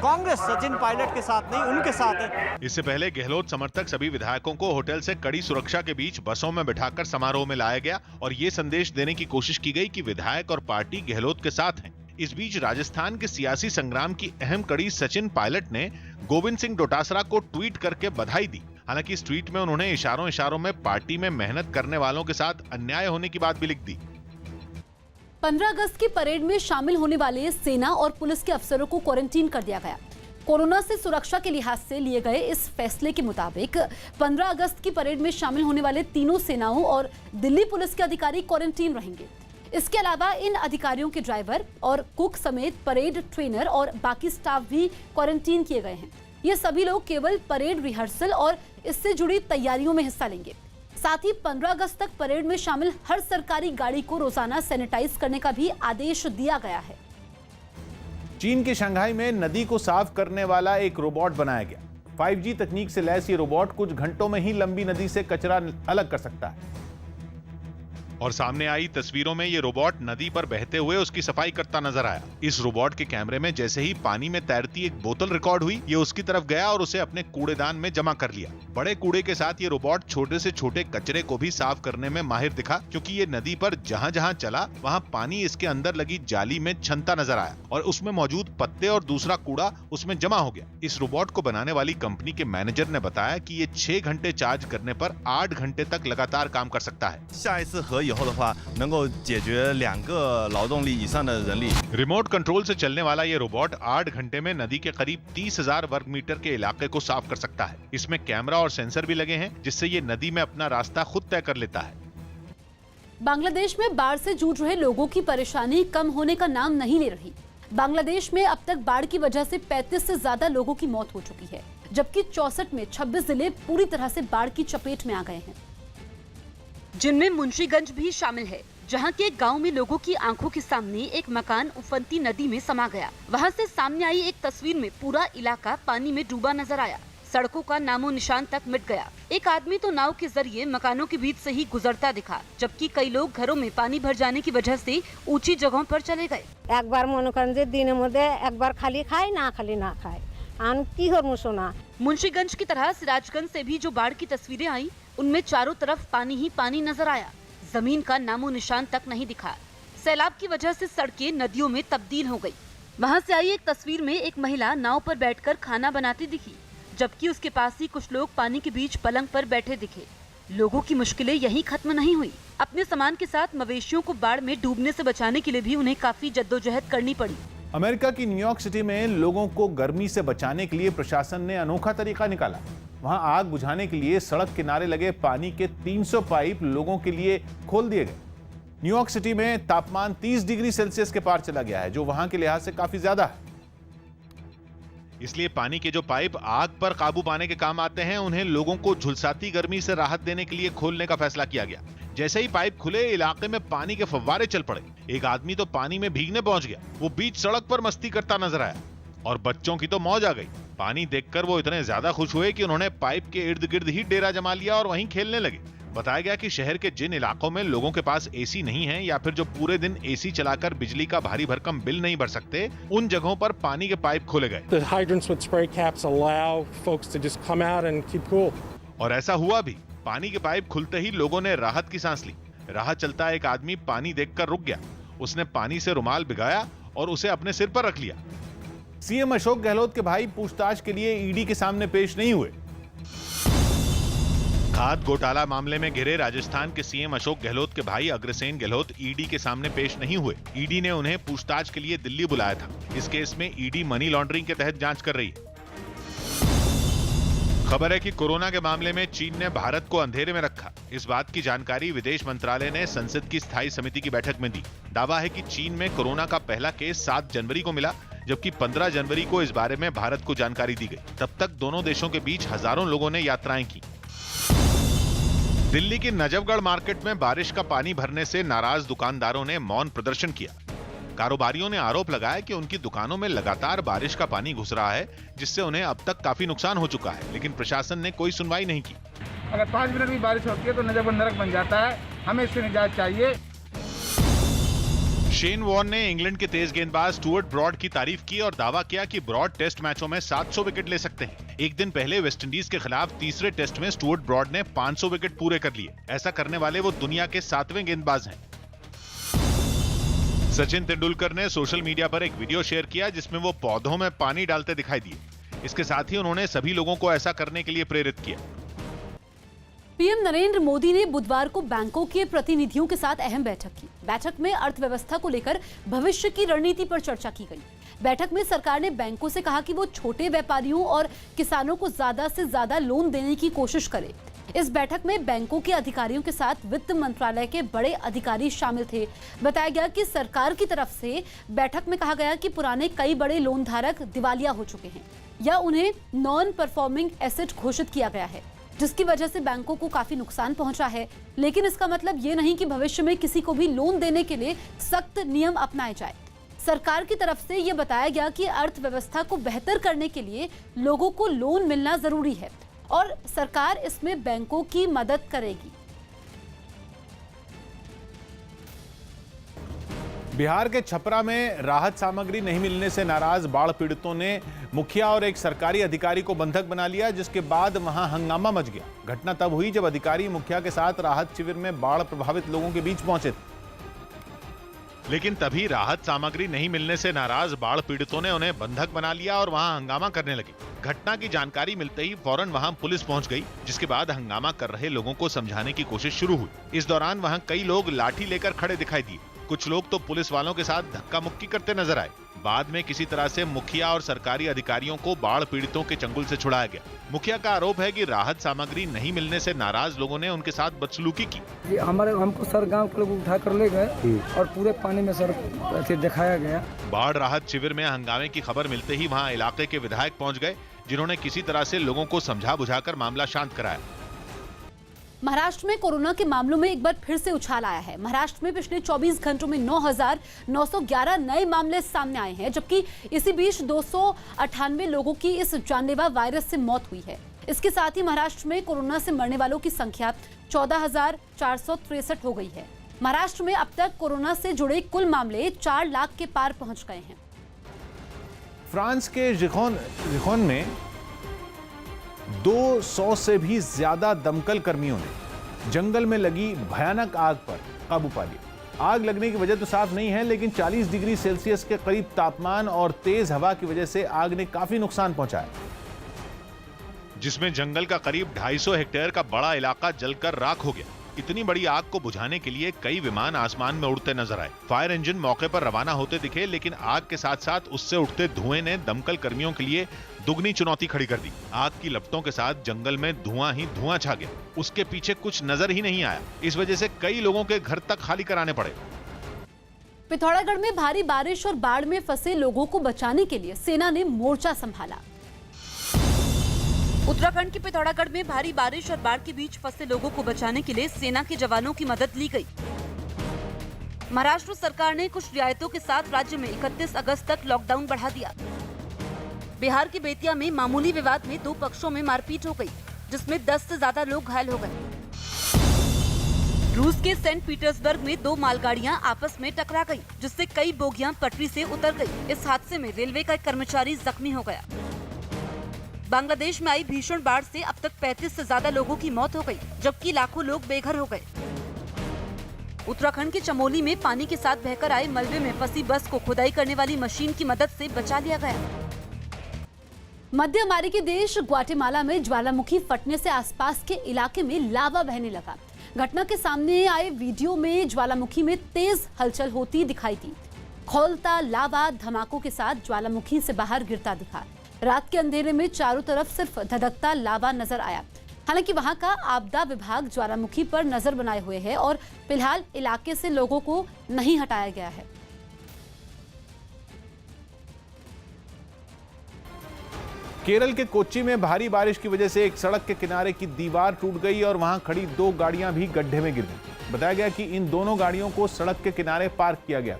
कांग्रेस सचिन पायलट के साथ नहीं, उनके साथ है। इससे पहले गहलोत समर्थक सभी विधायकों को होटल से कड़ी सुरक्षा के बीच बसों में बिठाकर समारोह में लाया गया और ये संदेश देने की कोशिश की गई कि विधायक और पार्टी गहलोत के साथ हैं। इस बीच राजस्थान के सियासी संग्राम की अहम कड़ी सचिन पायलट ने गोविंद सिंह डोटासरा को ट्वीट करके बधाई दी। हालांकि इस ट्वीट में उन्होंने इशारों में पार्टी में मेहनत करने वालों के साथ अन्याय होने की बात भी लिख दी। 15 अगस्त की परेड में शामिल होने वाले सेना और पुलिस के अफसरों को क्वारंटीन कर दिया गया। कोरोना से सुरक्षा के लिहाज से लिए गए इस फैसले के मुताबिक 15 अगस्त की परेड में शामिल होने वाले तीनों सेनाओं और दिल्ली पुलिस के अधिकारी क्वारंटीन रहेंगे। इसके अलावा इन अधिकारियों के ड्राइवर और कुक समेत परेड ट्रेनर और बाकी स्टाफ भी क्वारंटीन किए गए हैं। ये सभी लोग केवल परेड रिहर्सल और इससे जुड़ी तैयारियों में हिस्सा लेंगे। साथ ही 15 अगस्त तक परेड में शामिल हर सरकारी गाड़ी को रोजाना सैनिटाइज करने का भी आदेश दिया गया है। चीन के शंघाई में नदी को साफ करने वाला एक रोबोट बनाया गया। 5G तकनीक से लैस ये रोबोट कुछ घंटों में ही लंबी नदी से कचरा अलग कर सकता है। और सामने आई तस्वीरों में ये रोबोट नदी पर बहते हुए उसकी सफाई करता नजर आया। इस रोबोट के कैमरे में जैसे ही पानी में तैरती एक बोतल रिकॉर्ड हुई, ये उसकी तरफ गया और उसे अपने कूड़ेदान में जमा कर लिया। बड़े कूड़े के साथ ये रोबोट छोटे से छोटे कचरे को भी साफ करने में माहिर दिखा, क्योंकि ये नदी पर जहां जहां चला वहां पानी इसके अंदर लगी जाली में छनता नजर आया और उसमें मौजूद पत्ते और दूसरा कूड़ा उसमें जमा हो गया। इस रोबोट को बनाने वाली कंपनी के मैनेजर ने बताया कि ये 6 घंटे चार्ज करने पर 8 घंटे तक लगातार काम कर सकता है। 以后的话能够解决2个劳动力以上的人力。 रिमोट कंट्रोल से चलने वाला ये रोबोट 8 घंटे में नदी के करीब 30,000 वर्ग मीटर के इलाके को साफ कर सकता है। इसमें कैमरा और सेंसर भी लगे हैं, जिससे ये नदी में अपना रास्ता खुद तय कर लेता है। बांग्लादेश में बाढ़ से जूझ रहे लोगों की परेशानी कम होने का नाम नहीं ले रही। बांग्लादेश में अब तक बाढ़ की वजह से 35 से ज्यादा लोगों की मौत हो चुकी है, जबकि 64 में 26 जिले पूरी तरह से बाढ़ की चपेट में आ गए हैं, जिनमें मुंशीगंज भी शामिल है, जहां के एक गांव में लोगों की आंखों के सामने एक मकान उफनती नदी में समा गया। वहां से सामने आई एक तस्वीर में पूरा इलाका पानी में डूबा नजर आया। सड़कों का नामो निशान तक मिट गया। एक आदमी तो नाव के जरिए मकानों के बीच से ही गुजरता दिखा, जबकि कई लोग घरों में पानी भर जाने की वजह से ऊंची जगहों पर चले गए। एक बार मन करे दिन मध्य एक बार खाली खाए ना खाए की सोना। मुंशीगंज की तरह सिराजगंज से भी जो बाढ़ की तस्वीरें आई, उनमें चारों तरफ पानी ही पानी नजर आया। जमीन का नामो निशान तक नहीं दिखा। सैलाब की वजह से सड़कें नदियों में तब्दील हो गई। वहां से आई एक तस्वीर में एक महिला नाव पर बैठकर खाना बनाती दिखी, जबकि उसके पास ही कुछ लोग पानी के बीच पलंग पर बैठे दिखे। लोगों की मुश्किलें यहीं खत्म नहीं हुई। अपने सामान के साथ मवेशियों को बाढ़ में डूबने से बचाने के लिए भी उन्हें काफी जद्दोजहद करनी पड़ी। अमेरिका की न्यूयॉर्क सिटी में लोगों को गर्मी से बचाने के लिए प्रशासन ने अनोखा तरीका निकाला। वहां आग बुझाने के लिए सड़क किनारे लगे पानी के 300 पाइप लोगों के लिए खोल दिए गए। न्यूयॉर्क सिटी में तापमान 30 डिग्री सेल्सियस के पार चला गया है, जो वहां के लिहाज से काफी ज्यादा है। इसलिए पानी के जो पाइप आग पर काबू पाने के काम आते हैं, उन्हें लोगों को झुलसाती गर्मी से राहत देने के लिए खोलने का फैसला किया गया। जैसे ही पाइप खुले, इलाके में पानी के फव्वारे चल पड़े। एक आदमी तो पानी में भीगने पहुंच गया। वो बीच सड़क पर मस्ती करता नजर आया और बच्चों की तो मौज आ गई। पानी देखकर वो इतने ज्यादा खुश हुए कि उन्होंने पाइप के इर्द गिर्द ही डेरा जमा लिया और वहीं खेलने लगे। बताया गया कि शहर के जिन इलाकों में लोगों के पास एसी नहीं है या फिर जो पूरे दिन एसी चलाकर बिजली का भारी भरकम बिल नहीं भर सकते, उन जगहों पर पानी के पाइप खोले गए। The hydrants with spray caps allow folks to just come out and keep cool. और ऐसा हुआ भी। पानी के पाइप खुलते ही लोगों ने राहत की सांस ली। राह चलता एक आदमी पानी देखकर रुक गया। उसने पानी से रुमाल भिगाया और उसे अपने सिर पर रख लिया। सीएम अशोक गहलोत के भाई पूछताछ के लिए ईडी के सामने पेश नहीं हुए। खाद घोटाला मामले में घिरे राजस्थान के सीएम अशोक गहलोत के भाई अग्रसेन गहलोत ईडी के सामने पेश नहीं हुए। ईडी ने उन्हें पूछताछ के लिए दिल्ली बुलाया था। इस केस में ईडी मनी लॉन्ड्रिंग के तहत जांच कर रही है। खबर है कि कोरोना के मामले में चीन ने भारत को अंधेरे में रखा। इस बात की जानकारी विदेश मंत्रालय ने संसद की स्थायी समिति की बैठक में दी। दावा है कि चीन में कोरोना का पहला केस 7 जनवरी को मिला, जबकि 15 जनवरी को इस बारे में भारत को जानकारी दी गई। तब तक दोनों देशों के बीच हजारों लोगों ने यात्राएं की। दिल्ली की नजफगढ़ मार्केट में बारिश का पानी भरने से नाराज दुकानदारों ने मौन प्रदर्शन किया। कारोबारियों ने आरोप लगाया कि उनकी दुकानों में लगातार बारिश का पानी घुस रहा है, जिससे उन्हें अब तक काफी नुकसान हो चुका है, लेकिन प्रशासन ने कोई सुनवाई नहीं की। अगर 5 मिनट भी बारिश होती है तो नजफगढ़ नरक बन जाता है। हमें इससे निजात चाहिए। शेन वॉर्न ने इंग्लैंड के तेज गेंदबाज स्टुअर्ट ब्रॉड की तारीफ की और दावा किया कि ब्रॉड टेस्ट मैचों में 700 विकेट ले सकते हैं। एक दिन पहले वेस्टइंडीज के खिलाफ तीसरे टेस्ट में स्टुअर्ट ब्रॉड ने 500 विकेट पूरे कर लिए। ऐसा करने वाले वो दुनिया के 7वें गेंदबाज हैं। सचिन तेंदुलकर ने सोशल मीडिया पर एक वीडियो शेयर किया जिसमें वो पौधों में पानी डालते दिखाई दिए। इसके साथ ही उन्होंने सभी लोगों को ऐसा करने के लिए प्रेरित किया। पीएम नरेंद्र मोदी ने बुधवार को बैंकों के प्रतिनिधियों के साथ अहम बैठक की। बैठक में अर्थव्यवस्था को लेकर भविष्य की रणनीति पर चर्चा की गई। बैठक में सरकार ने बैंकों से कहा कि वो छोटे व्यापारियों और किसानों को ज्यादा से ज्यादा लोन देने की कोशिश करे। इस बैठक में बैंकों के अधिकारियों के साथ वित्त मंत्रालय के बड़े अधिकारी शामिल थे। बताया गया कि सरकार की तरफ से बैठक में कहा गया कि पुराने कई बड़े लोन धारक दिवालिया हो चुके हैं या उन्हें नॉन परफॉर्मिंग एसेट घोषित किया गया है, जिसकी वजह से बैंकों को काफी नुकसान पहुंचा है। लेकिन इसका मतलब ये नहीं कि भविष्य में किसी को भी लोन देने के लिए सख्त नियम अपनाए जाए। सरकार की तरफ से यह बताया गया कि अर्थव्यवस्था को बेहतर करने के लिए लोगों को लोन मिलना जरूरी है और सरकार इसमें बैंकों की मदद करेगी। बिहार के छपरा में राहत सामग्री नहीं मिलने से नाराज बाढ़ पीड़ितों ने मुखिया और एक सरकारी अधिकारी को बंधक बना लिया, जिसके बाद वहां हंगामा मच गया। घटना तब हुई जब अधिकारी मुखिया के साथ राहत शिविर में बाढ़ प्रभावित लोगों के बीच पहुंचे थे। लेकिन तभी राहत सामग्री नहीं मिलने से नाराज बाढ़ पीड़ितों ने उन्हें बंधक बना लिया और वहां हंगामा करने लगे। घटना की जानकारी मिलते ही फौरन वहां पुलिस पहुंच गई, जिसके बाद हंगामा कर रहे लोगों को समझाने की कोशिश शुरू हुई। इस दौरान वहां कई लोग लाठी लेकर खड़े दिखाई दिए। कुछ लोग तो पुलिस वालों के साथ धक्का मुक्की करते नजर आए। बाद में किसी तरह से मुखिया और सरकारी अधिकारियों को बाढ़ पीड़ितों के चंगुल से छुड़ाया गया। मुखिया का आरोप है कि राहत सामग्री नहीं मिलने से नाराज लोगों ने उनके साथ बदसलूकी की। हमको सर गांव के लोग उठा कर ले गए और पूरे पानी में सर दिखाया गया। बाढ़ राहत शिविर में हंगामे की खबर मिलते ही वहां इलाके के विधायक पहुंच गए, जिन्होंने किसी तरह से लोगों को समझा बुझाकर मामला शांत कराया। महाराष्ट्र में कोरोना के मामलों में एक बार फिर से उछाल आया है। महाराष्ट्र में पिछले 24 घंटों में 9,911 नए मामले सामने आए हैं, जबकि इसी बीच 298 लोगों की इस जानलेवा वायरस से मौत हुई है। इसके साथ ही महाराष्ट्र में कोरोना से मरने वालों की संख्या 14,463 हो गई है। महाराष्ट्र में अब तक कोरोना से जुड़े कुल मामले 4 लाख के पार पहुंच गए हैं। फ्रांस के जिखोन में 200 से भी ज्यादा दमकल कर्मियों ने जंगल में लगी भयानक आग पर काबू पा लिया। आग लगने की वजह तो साफ नहीं है, लेकिन 40 डिग्री सेल्सियस के करीब तापमान और तेज हवा की वजह से आग ने काफी नुकसान पहुंचाया, जिसमें जंगल का करीब 250 हेक्टेयर का बड़ा इलाका जलकर राख हो गया। इतनी बड़ी आग को बुझाने के लिए कई विमान आसमान में उड़ते नजर आए। फायर इंजन मौके पर रवाना होते दिखे, लेकिन आग के साथ साथ उससे उठते धुएं ने दमकल कर्मियों के लिए दुगनी चुनौती खड़ी कर दी। आग की लपटों के साथ जंगल में धुआं ही धुआं छा गया। उसके पीछे कुछ नजर ही नहीं आया। इस वजह से कई लोगों के घर तक खाली कराने पड़े। पिथौरागढ़ में भारी बारिश और बाढ़ में फंसे लोगों को बचाने के लिए सेना ने मोर्चा संभाला। उत्तराखंड के पिथौरागढ़ में भारी बारिश और बाढ़ के बीच फंसे लोगों को बचाने के लिए सेना के जवानों की मदद ली गई। महाराष्ट्र सरकार ने कुछ रियायतों के साथ राज्य में 31 अगस्त तक लॉकडाउन बढ़ा दिया। बिहार के बेतिया में मामूली विवाद में 2 पक्षों में मारपीट हो गई, जिसमें 10 से ज्यादा लोग घायल हो गए। रूस के सेंट पीटर्सबर्ग में 2 मालगाड़ियां आपस में टकरा गईं, जिससे कई बोगियां पटरी से उतर गईं। इस हादसे में रेलवे का एक कर्मचारी जख्मी हो गया। बांग्लादेश में आई भीषण बाढ़ से अब तक 35 से ज्यादा लोगों की मौत हो गई, जबकि लाखों लोग बेघर हो गए। उत्तराखंड के चमोली में पानी के साथ बहकर आए मलबे में फंसी बस को खुदाई करने वाली मशीन की मदद से बचा लिया गया। मध्य अमेरिकी देश ग्वाटेमाला में ज्वालामुखी फटने से आसपास के इलाके में लावा बहने लगा। घटना के सामने आए वीडियो में ज्वालामुखी में तेज हलचल होती दिखाई दी। खौलता लावा धमाकों के साथ ज्वालामुखी से बाहर गिरता दिखा। रात के अंधेरे में चारों तरफ सिर्फ धधकता लावा नजर आया। हालांकि वहां का आपदा विभाग ज्वालामुखी पर नजर बनाए हुए है और फिलहाल इलाके से लोगों को नहीं हटाया गया है। केरल के कोच्चि में भारी बारिश की वजह से एक सड़क के किनारे की दीवार टूट गई और वहां खड़ी 2 गाड़ियां भी गड्ढे में गिर गईं। बताया गया कि इन दोनों गाड़ियों को सड़क के किनारे पार्क किया गया।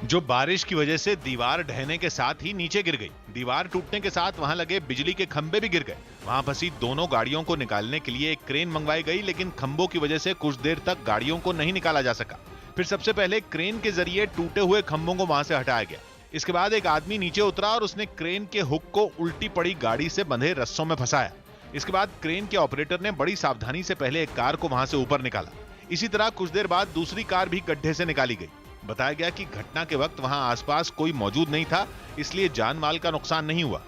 जो बारिश की वजह से दीवार ढहने के साथ ही नीचे गिर गई। दीवार टूटने के साथ वहां लगे बिजली के खंभे भी गिर गए। वहां फंसी दोनों गाड़ियों को निकालने के लिए एक क्रेन मंगवाई गई, लेकिन खंभों की वजह से कुछ देर तक गाड़ियों को नहीं निकाला जा सका। फिर सबसे पहले क्रेन के जरिए टूटे हुए खंभों को वहां से हटाया गया। इसके बाद एक आदमी नीचे उतरा और उसने क्रेन के हुक को उल्टी पड़ी गाड़ी से बंधे रस्सों में फंसाया। इसके बाद क्रेन के ऑपरेटर ने बड़ी सावधानी से पहले एक कार को वहां से ऊपर निकाला। इसी तरह कुछ देर बाद दूसरी कार भी गड्ढे से निकाली गई। बताया गया कि घटना के वक्त वहां आसपास कोई मौजूद नहीं था, इसलिए जान माल का नुकसान नहीं हुआ।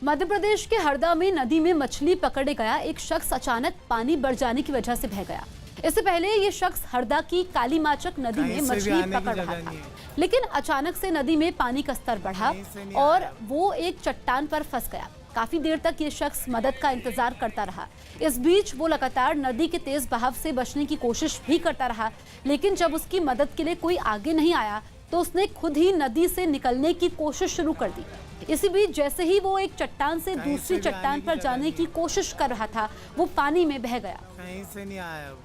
मध्य प्रदेश के हरदा में नदी में मछली पकड़ने गया एक शख्स अचानक पानी बढ़ जाने की वजह से बह गया। इससे पहले ये शख्स हरदा की कालीमाचक नदी में मछली पकड़ रहा था, लेकिन अचानक से नदी में पानी का स्तर बढ़ा और वो एक चट्टान पर फंस गया। काफी देर तक ये शख्स मदद का इंतजार करता रहा। इस बीच वो लगातार नदी के तेज बहाव से बचने की कोशिश भी करता रहा, लेकिन जब उसकी मदद के लिए कोई आगे नहीं आया तो उसने खुद ही नदी से निकलने की कोशिश शुरू कर दी। इसी बीच जैसे ही वो एक चट्टान से दूसरी चट्टान पर जाने की कोशिश कर रहा था, वो पानी में बह गया। कहीं से नहीं आया।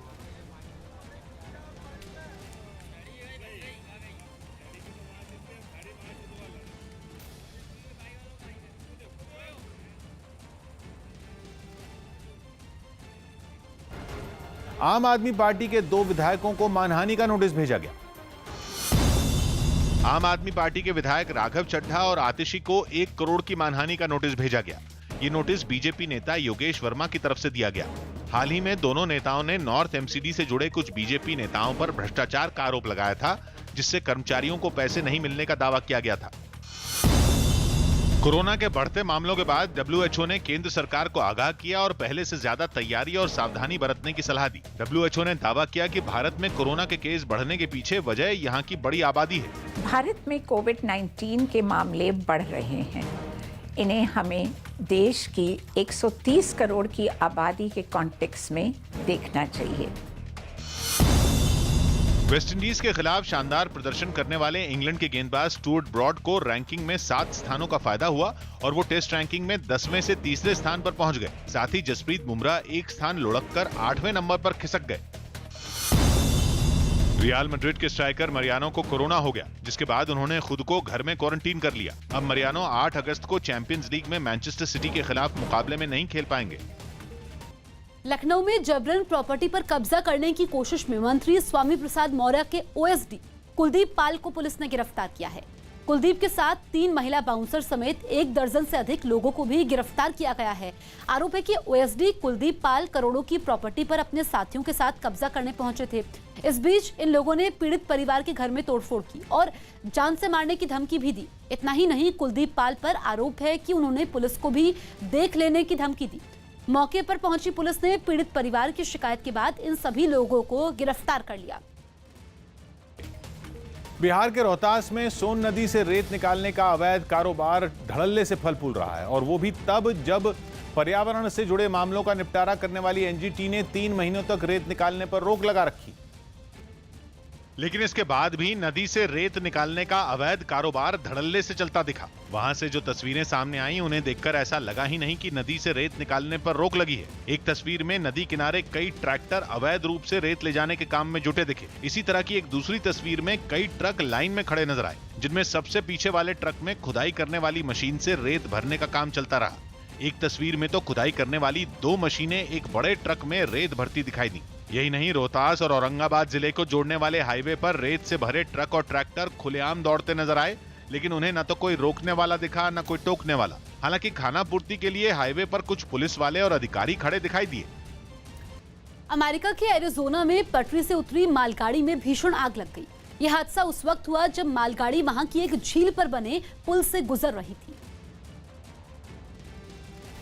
आम आदमी पार्टी के 2 विधायकों को मानहानि का नोटिस भेजा गया। आम आदमी पार्टी के विधायक राघव चड्ढा और आतिशी को 1 करोड़ की मानहानि का नोटिस भेजा गया। ये नोटिस बीजेपी नेता योगेश वर्मा की तरफ से दिया गया। हाल ही में दोनों नेताओं ने नॉर्थ एमसीडी से जुड़े कुछ बीजेपी नेताओं पर भ्रष्टाचार का आरोप लगाया था, जिससे कर्मचारियों को पैसे नहीं मिलने का दावा किया गया था। कोरोना के बढ़ते मामलों के बाद डब्ल्यूएचओ ने केंद्र सरकार को आगाह किया और पहले से ज्यादा तैयारी और सावधानी बरतने की सलाह दी। डब्ल्यूएचओ ने दावा किया कि भारत में कोरोना के केस बढ़ने के पीछे वजह यहाँ की बड़ी आबादी है। भारत में कोविड-19 के मामले बढ़ रहे हैं। इन्हें हमें देश की 130 करोड़ की आबादी के कॉन्टेक्स्ट में देखना चाहिए। वेस्टइंडीज के खिलाफ शानदार प्रदर्शन करने वाले इंग्लैंड के गेंदबाज स्टुअर्ट ब्रॉड को रैंकिंग में 7 स्थानों का फायदा हुआ और वो टेस्ट रैंकिंग में 10वें से तीसरे स्थान पर पहुंच गए। साथ ही जसप्रीत बुमराह 1 स्थान लुढ़ककर 8वें नंबर पर खिसक गए। रियल मैड्रिड के स्ट्राइकर मरियानो को कोरोना हो गया, जिसके बाद उन्होंने खुद को घर में क्वारंटीन कर लिया। अब मरियानो 8 अगस्त को चैंपियंस लीग में मैनचेस्टर सिटी के खिलाफ मुकाबले में नहीं खेल पाएंगे। लखनऊ में जबरन प्रॉपर्टी पर कब्जा करने की कोशिश में मंत्री स्वामी प्रसाद मौर्य के ओएसडी कुलदीप पाल को पुलिस ने गिरफ्तार किया है। कुलदीप के साथ 3 महिला बाउंसर समेत 1 दर्जन से अधिक लोगों को भी गिरफ्तार किया गया है। आरोप है कि ओएसडी कुलदीप पाल करोड़ों की प्रॉपर्टी पर अपने साथियों के साथ कब्जा करने पहुंचे थे। इस बीच इन लोगों ने पीड़ित परिवार के घर में तोड़फोड़ की और जान से मारने की धमकी भी दी। इतना ही नहीं, कुलदीप पाल पर आरोप है कि उन्होंने पुलिस को भी देख लेने की धमकी दी। मौके पर पहुंची पुलिस ने पीड़ित परिवार की शिकायत के बाद इन सभी लोगों को गिरफ्तार कर लिया। बिहार के रोहतास में सोन नदी से रेत निकालने का अवैध कारोबार धड़ल्ले से फल फूल रहा है, और वो भी तब जब पर्यावरण से जुड़े मामलों का निपटारा करने वाली एनजीटी ने 3 महीनों तक रेत निकालने पर रोक लगा रखी। लेकिन इसके बाद भी नदी से रेत निकालने का अवैध कारोबार धड़ल्ले से चलता दिखा। वहां से जो तस्वीरें सामने आई, उन्हें देखकर ऐसा लगा ही नहीं कि नदी से रेत निकालने पर रोक लगी है। एक तस्वीर में नदी किनारे कई ट्रैक्टर अवैध रूप से रेत ले जाने के काम में जुटे दिखे। इसी तरह की एक दूसरी तस्वीर में कई ट्रक लाइन में खड़े नजर आए, जिनमें सबसे पीछे वाले ट्रक में खुदाई करने वाली मशीन से रेत भरने का काम चलता रहा। एक तस्वीर में तो खुदाई करने वाली 2 मशीनें एक बड़े ट्रक में रेत भरती दिखाई दी। यही नहीं, रोहतास और औरंगाबाद जिले को जोड़ने वाले हाईवे पर रेत से भरे ट्रक और ट्रैक्टर खुलेआम दौड़ते नजर आए, लेकिन उन्हें न तो कोई रोकने वाला दिखा न कोई टोकने वाला। हालांकि खाना पूर्ति के लिए हाईवे पर कुछ पुलिस वाले और अधिकारी खड़े दिखाई दिए। अमेरिका के एरिजोना में पटरी से उतरी मालगाड़ी में भीषण आग लग गई। यह हादसा उस वक्त हुआ जब मालगाड़ी वहां की एक झील पर बने पुल से गुजर रही थी।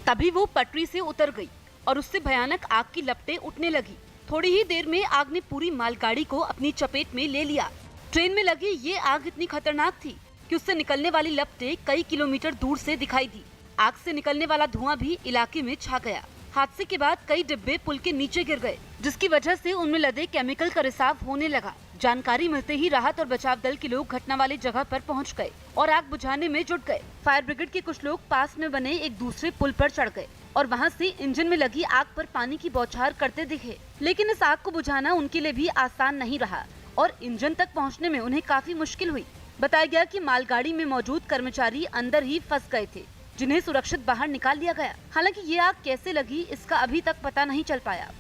तभी वो पटरी से उतर गई और उससे भयानक आग की लपटें उठने लगी। थोड़ी ही देर में आग ने पूरी मालगाड़ी को अपनी चपेट में ले लिया। ट्रेन में लगी ये आग इतनी खतरनाक थी कि उससे निकलने वाली लपटें कई किलोमीटर दूर से दिखाई दी। आग से निकलने वाला धुआं भी इलाके में छा गया। हादसे के बाद कई डिब्बे पुल के नीचे गिर गए, जिसकी वजह से उनमें लदे केमिकल का रिसाव होने लगा। जानकारी मिलते ही राहत और बचाव दल के लोग घटना वाली जगह पर पहुंच गए और आग बुझाने में जुट गए। फायर ब्रिगेड के कुछ लोग पास में बने एक दूसरे पुल पर चढ़ गए और वहां से इंजन में लगी आग पर पानी की बौछार करते दिखे। लेकिन इस आग को बुझाना उनके लिए भी आसान नहीं रहा और इंजन तक पहुँचने में उन्हें काफी मुश्किल हुई। बताया गया कि मालगाड़ी में मौजूद कर्मचारी अंदर ही फंस गए थे, जिन्हें सुरक्षित बाहर निकाल लिया गया। हालांकि ये आग कैसे लगी इसका अभी तक पता नहीं चल पाया।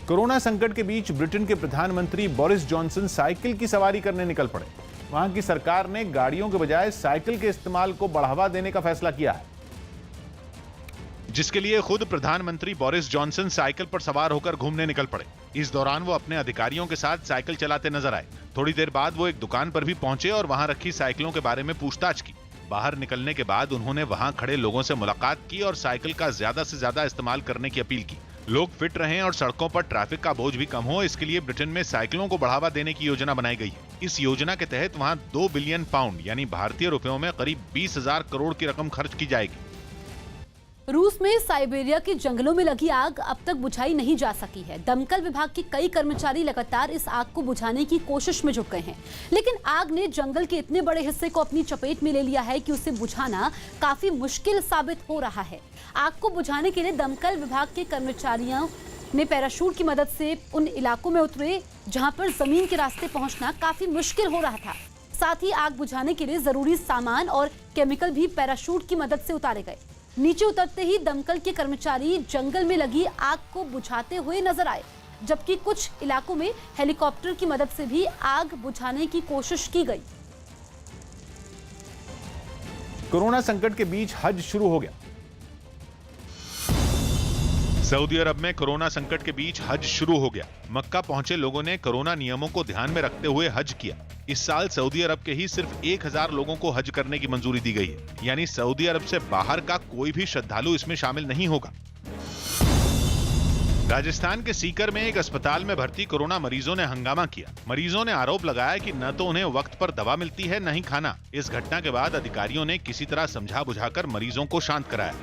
कोरोना संकट के बीच ब्रिटेन के प्रधानमंत्री बोरिस जॉनसन साइकिल की सवारी करने निकल पड़े। वहां की सरकार ने गाड़ियों के बजाय साइकिल के इस्तेमाल को बढ़ावा देने का फैसला किया है, जिसके लिए खुद प्रधानमंत्री बोरिस जॉनसन साइकिल पर सवार होकर घूमने निकल पड़े। इस दौरान वो अपने अधिकारियों के साथ साइकिल चलाते नजर आए। थोड़ी देर बाद वो एक दुकान पर भी पहुंचे और वहां रखी साइकिलों के बारे में पूछताछ की। बाहर निकलने के बाद उन्होंने वहां खड़े लोगों से मुलाकात की और साइकिल का ज्यादा से ज्यादा इस्तेमाल करने की अपील की। लोग फिट रहें और सड़कों पर ट्रैफिक का बोझ भी कम हो, इसके लिए ब्रिटेन में साइकिलों को बढ़ावा देने की योजना बनाई गई है। इस योजना के तहत वहां 2 बिलियन पाउंड यानी भारतीय रुपयों में करीब 20,000 करोड़ की रकम खर्च की जाएगी। रूस में साइबेरिया के जंगलों में लगी आग अब तक बुझाई नहीं जा सकी है। दमकल विभाग के कई कर्मचारी लगातार इस आग को बुझाने की कोशिश में जुट गए हैं, लेकिन आग ने जंगल के इतने बड़े हिस्से को अपनी चपेट में ले लिया है कि उसे बुझाना काफी मुश्किल साबित हो रहा है। आग को बुझाने के लिए दमकल विभाग के कर्मचारियों ने पैराशूट की मदद से उन इलाकों में उतरे जहां पर जमीन के रास्ते पहुंचना काफी मुश्किल हो रहा था। साथ ही आग बुझाने के लिए जरूरी सामान और केमिकल भी पैराशूट की मदद से उतारे गए। नीचे उतरते ही दमकल के कर्मचारी जंगल में लगी आग को बुझाते हुए नजर आए, जबकि कुछ इलाकों में हेलीकॉप्टर की मदद से भी आग बुझाने की कोशिश की गई। कोरोना संकट के बीच हज शुरू हो गया। सऊदी अरब में कोरोना संकट के बीच हज शुरू हो गया। मक्का पहुंचे लोगों ने कोरोना नियमों को ध्यान में रखते हुए हज किया। इस साल सऊदी अरब के ही सिर्फ 1000 लोगों को हज करने की मंजूरी दी गई है, यानी सऊदी अरब से बाहर का कोई भी श्रद्धालु इसमें शामिल नहीं होगा। राजस्थान के सीकर में एक अस्पताल में भर्ती कोरोना मरीजों ने हंगामा किया। मरीजों ने आरोप लगाया कि न तो उन्हें वक्त पर दवा मिलती है, न ही खाना। इस घटना के बाद अधिकारियों ने किसी तरह समझा बुझाकर मरीजों को शांत कराया।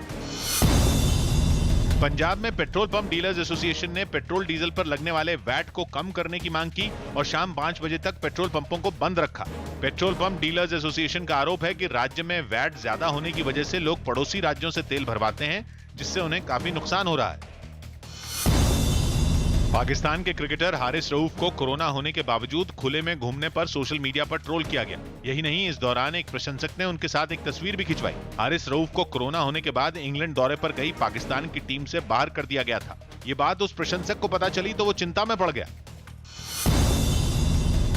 पंजाब में पेट्रोल पंप डीलर्स एसोसिएशन ने पेट्रोल डीजल पर लगने वाले वैट को कम करने की मांग की और शाम 5 बजे तक पेट्रोल पंपों को बंद रखा। पेट्रोल पंप डीलर्स एसोसिएशन का आरोप है कि राज्य में वैट ज्यादा होने की वजह से लोग पड़ोसी राज्यों से तेल भरवाते हैं, जिससे उन्हें काफी नुकसान हो रहा है। पाकिस्तान के क्रिकेटर हारिस रऊफ को कोरोना होने के बावजूद खुले में घूमने पर सोशल मीडिया पर ट्रोल किया गया। यही नहीं, इस दौरान एक प्रशंसक ने उनके साथ एक तस्वीर भी खिंचवाई। हारिस रऊफ को कोरोना होने के बाद इंग्लैंड दौरे पर गई पाकिस्तान की टीम से बाहर कर दिया गया था। ये बात उस प्रशंसक को पता चली तो वो चिंता में पड़ गया।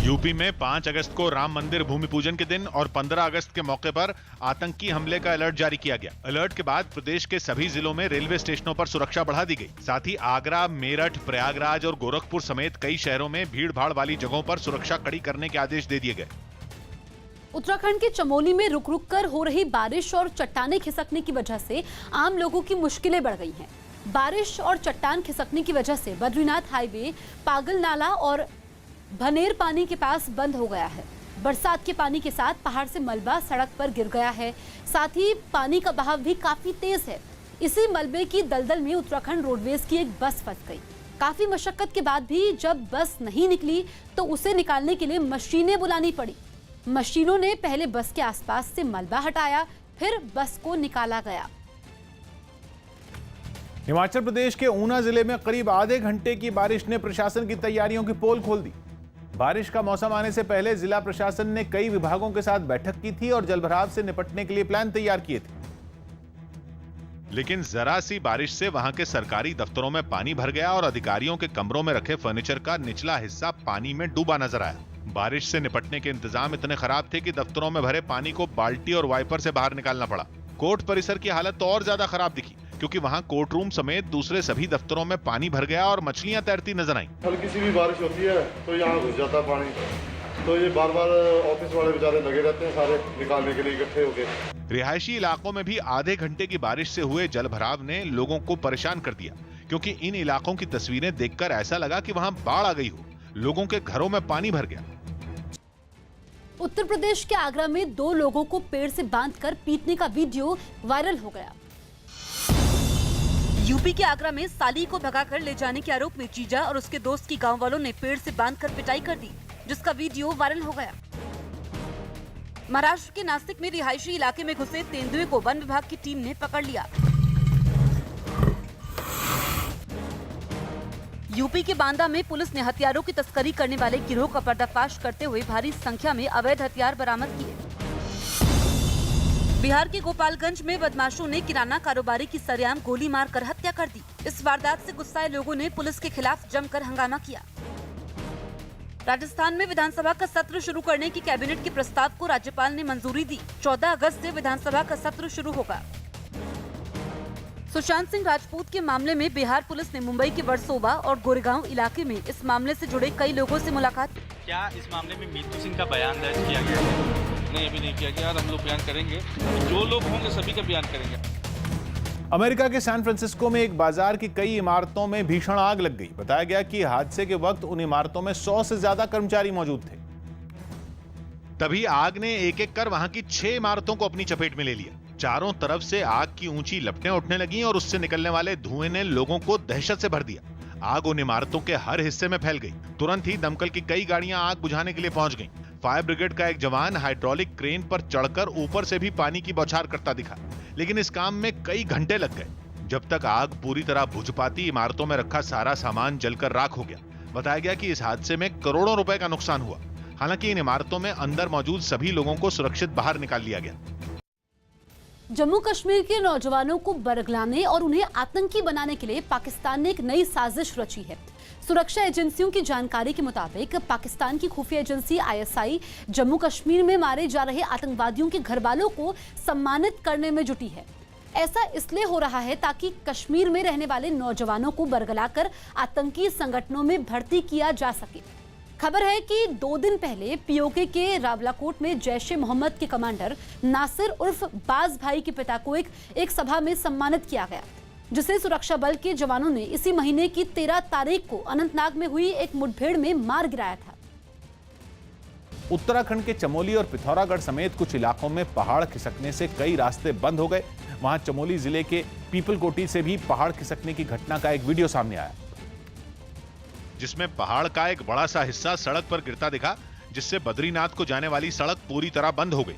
यूपी में 5 अगस्त को राम मंदिर भूमि पूजन के दिन और 15 अगस्त के मौके पर आतंकी हमले का अलर्ट जारी किया गया। अलर्ट के बाद प्रदेश के सभी जिलों में रेलवे स्टेशनों पर सुरक्षा बढ़ा दी गई। साथ ही आगरा, मेरठ, प्रयागराज और गोरखपुर समेत कई शहरों में भीड़-भाड़ वाली जगहों पर सुरक्षा कड़ी करने के आदेश दे दिए गए। उत्तराखंड के चमोली में रुक रुक कर हो रही बारिश और चट्टाने खिसकने की वजह से आम लोगों की मुश्किलें बढ़ गई हैं। बारिश और चट्टान खिसकने की वजह से बद्रीनाथ हाईवे, पागल नाला और भनेर पानी के पास बंद हो गया है। बरसात के पानी के साथ पहाड़ से मलबा सड़क पर गिर गया है। साथ ही पानी का बहाव भी काफी तेज है। इसी मलबे की दलदल में उत्तराखंड रोडवेज की एक बस फंस गई। काफी मशक्कत के बाद भी जब बस नहीं निकली तो उसे निकालने के लिए मशीनें बुलानी पड़ी। मशीनों ने पहले बस के आसपास से मलबा हटाया, फिर बस को निकाला गया। हिमाचल प्रदेश के ऊना जिले में करीब आधे घंटे की बारिश ने प्रशासन की तैयारियों की पोल खोल दी। बारिश का मौसम आने से पहले जिला प्रशासन ने कई विभागों के साथ बैठक की थी और जलभराव से निपटने के लिए प्लान तैयार किए थे। लेकिन जरा सी बारिश से वहां के सरकारी दफ्तरों में पानी भर गया और अधिकारियों के कमरों में रखे फर्नीचर का निचला हिस्सा पानी में डूबा नजर आया। बारिश से निपटने के इंतजाम इतने खराब थे कि दफ्तरों में भरे पानी को बाल्टी और वाइपर से बाहर निकालना पड़ा। कोर्ट परिसर की हालत तो और ज्यादा खराब दिखी, क्योंकि वहां कोर्ट रूम समेत दूसरे सभी दफ्तरों में पानी भर गया और मछलियां तैरती नजर आईं। हल्की सी भी बारिश होती है तो यहाँ घुस जाता है पानी, तो ये बार बार ऑफिस वाले बेचारे लगे रहते हैं सारे निकालने के लिए इकट्ठे होके। रिहायशी इलाकों में भी आधे घंटे की बारिश से हुए जलभराव ने लोगों को परेशान कर दिया, क्योंकि इन इलाकों की तस्वीरें देखकर ऐसा लगा कि वहां बाढ़ आ गई हो। लोगों के घरों में पानी भर गया। उत्तर प्रदेश के आगरा में 2 लोगों को पेड़ से बांधकर पीटने का वीडियो वायरल हो गया। यूपी के आगरा में साली को भगाकर ले जाने के आरोप में जीजा और उसके दोस्त की गांव वालों ने पेड़ से बांधकर पिटाई कर दी, जिसका वीडियो वायरल हो गया। महाराष्ट्र के नासिक में रिहायशी इलाके में घुसे तेंदुए को वन विभाग की टीम ने पकड़ लिया। यूपी के बांदा में पुलिस ने हथियारों की तस्करी करने वाले गिरोह का पर्दाफाश करते हुए भारी संख्या में अवैध हथियार बरामद किए। बिहार के गोपालगंज में बदमाशों ने किराना कारोबारी की सरेआम गोली मारकर हत्या कर दी। इस वारदात से गुस्साए लोगों ने पुलिस के खिलाफ जमकर हंगामा किया। राजस्थान में विधानसभा का सत्र शुरू करने की कैबिनेट के प्रस्ताव को राज्यपाल ने मंजूरी दी। 14 अगस्त से विधानसभा का सत्र शुरू होगा। सुशांत सिंह राजपूत के मामले में बिहार पुलिस ने मुंबई के वर्सोवा और गोरेगांव इलाके में इस मामले से जुड़े कई लोगों से मुलाकात। क्या इस मामले में मीतू सिंह का बयान दर्ज किया गया है? नहीं, अभी नहीं किया गया और हम लोग बयान करेंगे। जो लोग होंगे सभी का बयान करेंगे। अमेरिका के सैन फ्रांसिस्को में एक बाजार की कई इमारतों में भीषण आग लग गई। बताया गया कि हादसे के वक्त उन इमारतों में 100 से ज्यादा कर्मचारी मौजूद थे। तभी आग ने एक एक कर वहां की 6 इमारतों को अपनी चपेट में ले लिया। चारों तरफ से आग की ऊंची लपटें उठने लगीं और उससे निकलने वाले धुएं ने लोगों को दहशत से भर दिया। आग उन इमारतों के हर हिस्से में फैल गई। तुरंत ही दमकल की कई गाड़ियां आग बुझाने के लिए पहुंच गईं। फायर ब्रिगेड का एक जवान हाइड्रोलिक क्रेन पर चढ़कर ऊपर से भी पानी की बौछार करता दिखा, लेकिन इस काम में कई घंटे लग गए। जब तक आग पूरी तरह बुझ पाती, इमारतों में रखा सारा सामान जलकर राख हो गया। बताया गया कि इस हादसे में करोड़ों रुपए का नुकसान हुआ। हालांकि इन इमारतों में अंदर मौजूद सभी लोगों को सुरक्षित बाहर निकाल लिया गया। जम्मू कश्मीर के नौजवानों को बरगलाने और उन्हें आतंकी बनाने के लिए पाकिस्तान ने एक नई साजिश रची है। सुरक्षा एजेंसियों की जानकारी के मुताबिक पाकिस्तान की खुफिया एजेंसी ISI जम्मू कश्मीर में मारे जा रहे आतंकवादियों के घरवालों को सम्मानित करने में जुटी है। ऐसा इसलिए हो रहा है ताकि कश्मीर में रहने वाले नौजवानों को बरगलाकर आतंकी संगठनों में भर्ती किया जा सके। खबर है कि 2 दिन पहले POK के रावलाकोट में जैश-ए-मोहम्मद के कमांडर नासिर उर्फ बाज भाई के पिता को एक सभा में सम्मानित किया गया, जिसे सुरक्षा बल के जवानों ने इसी महीने की 13 तारीख को अनंतनाग में हुई एक मुठभेड़ में मार गिराया था। उत्तराखंड के चमोली और पिथौरागढ़ समेत कुछ इलाकों में पहाड़ खिसकने से कई रास्ते बंद हो गए। वहां चमोली जिले के पीपलकोटी से भी पहाड़ खिसकने की घटना का एक वीडियो सामने आया, जिसमें पहाड़ का एक बड़ा सा हिस्सा सड़क पर गिरता दिखा, जिससे बद्रीनाथ को जाने वाली सड़क पूरी तरह बंद हो गई।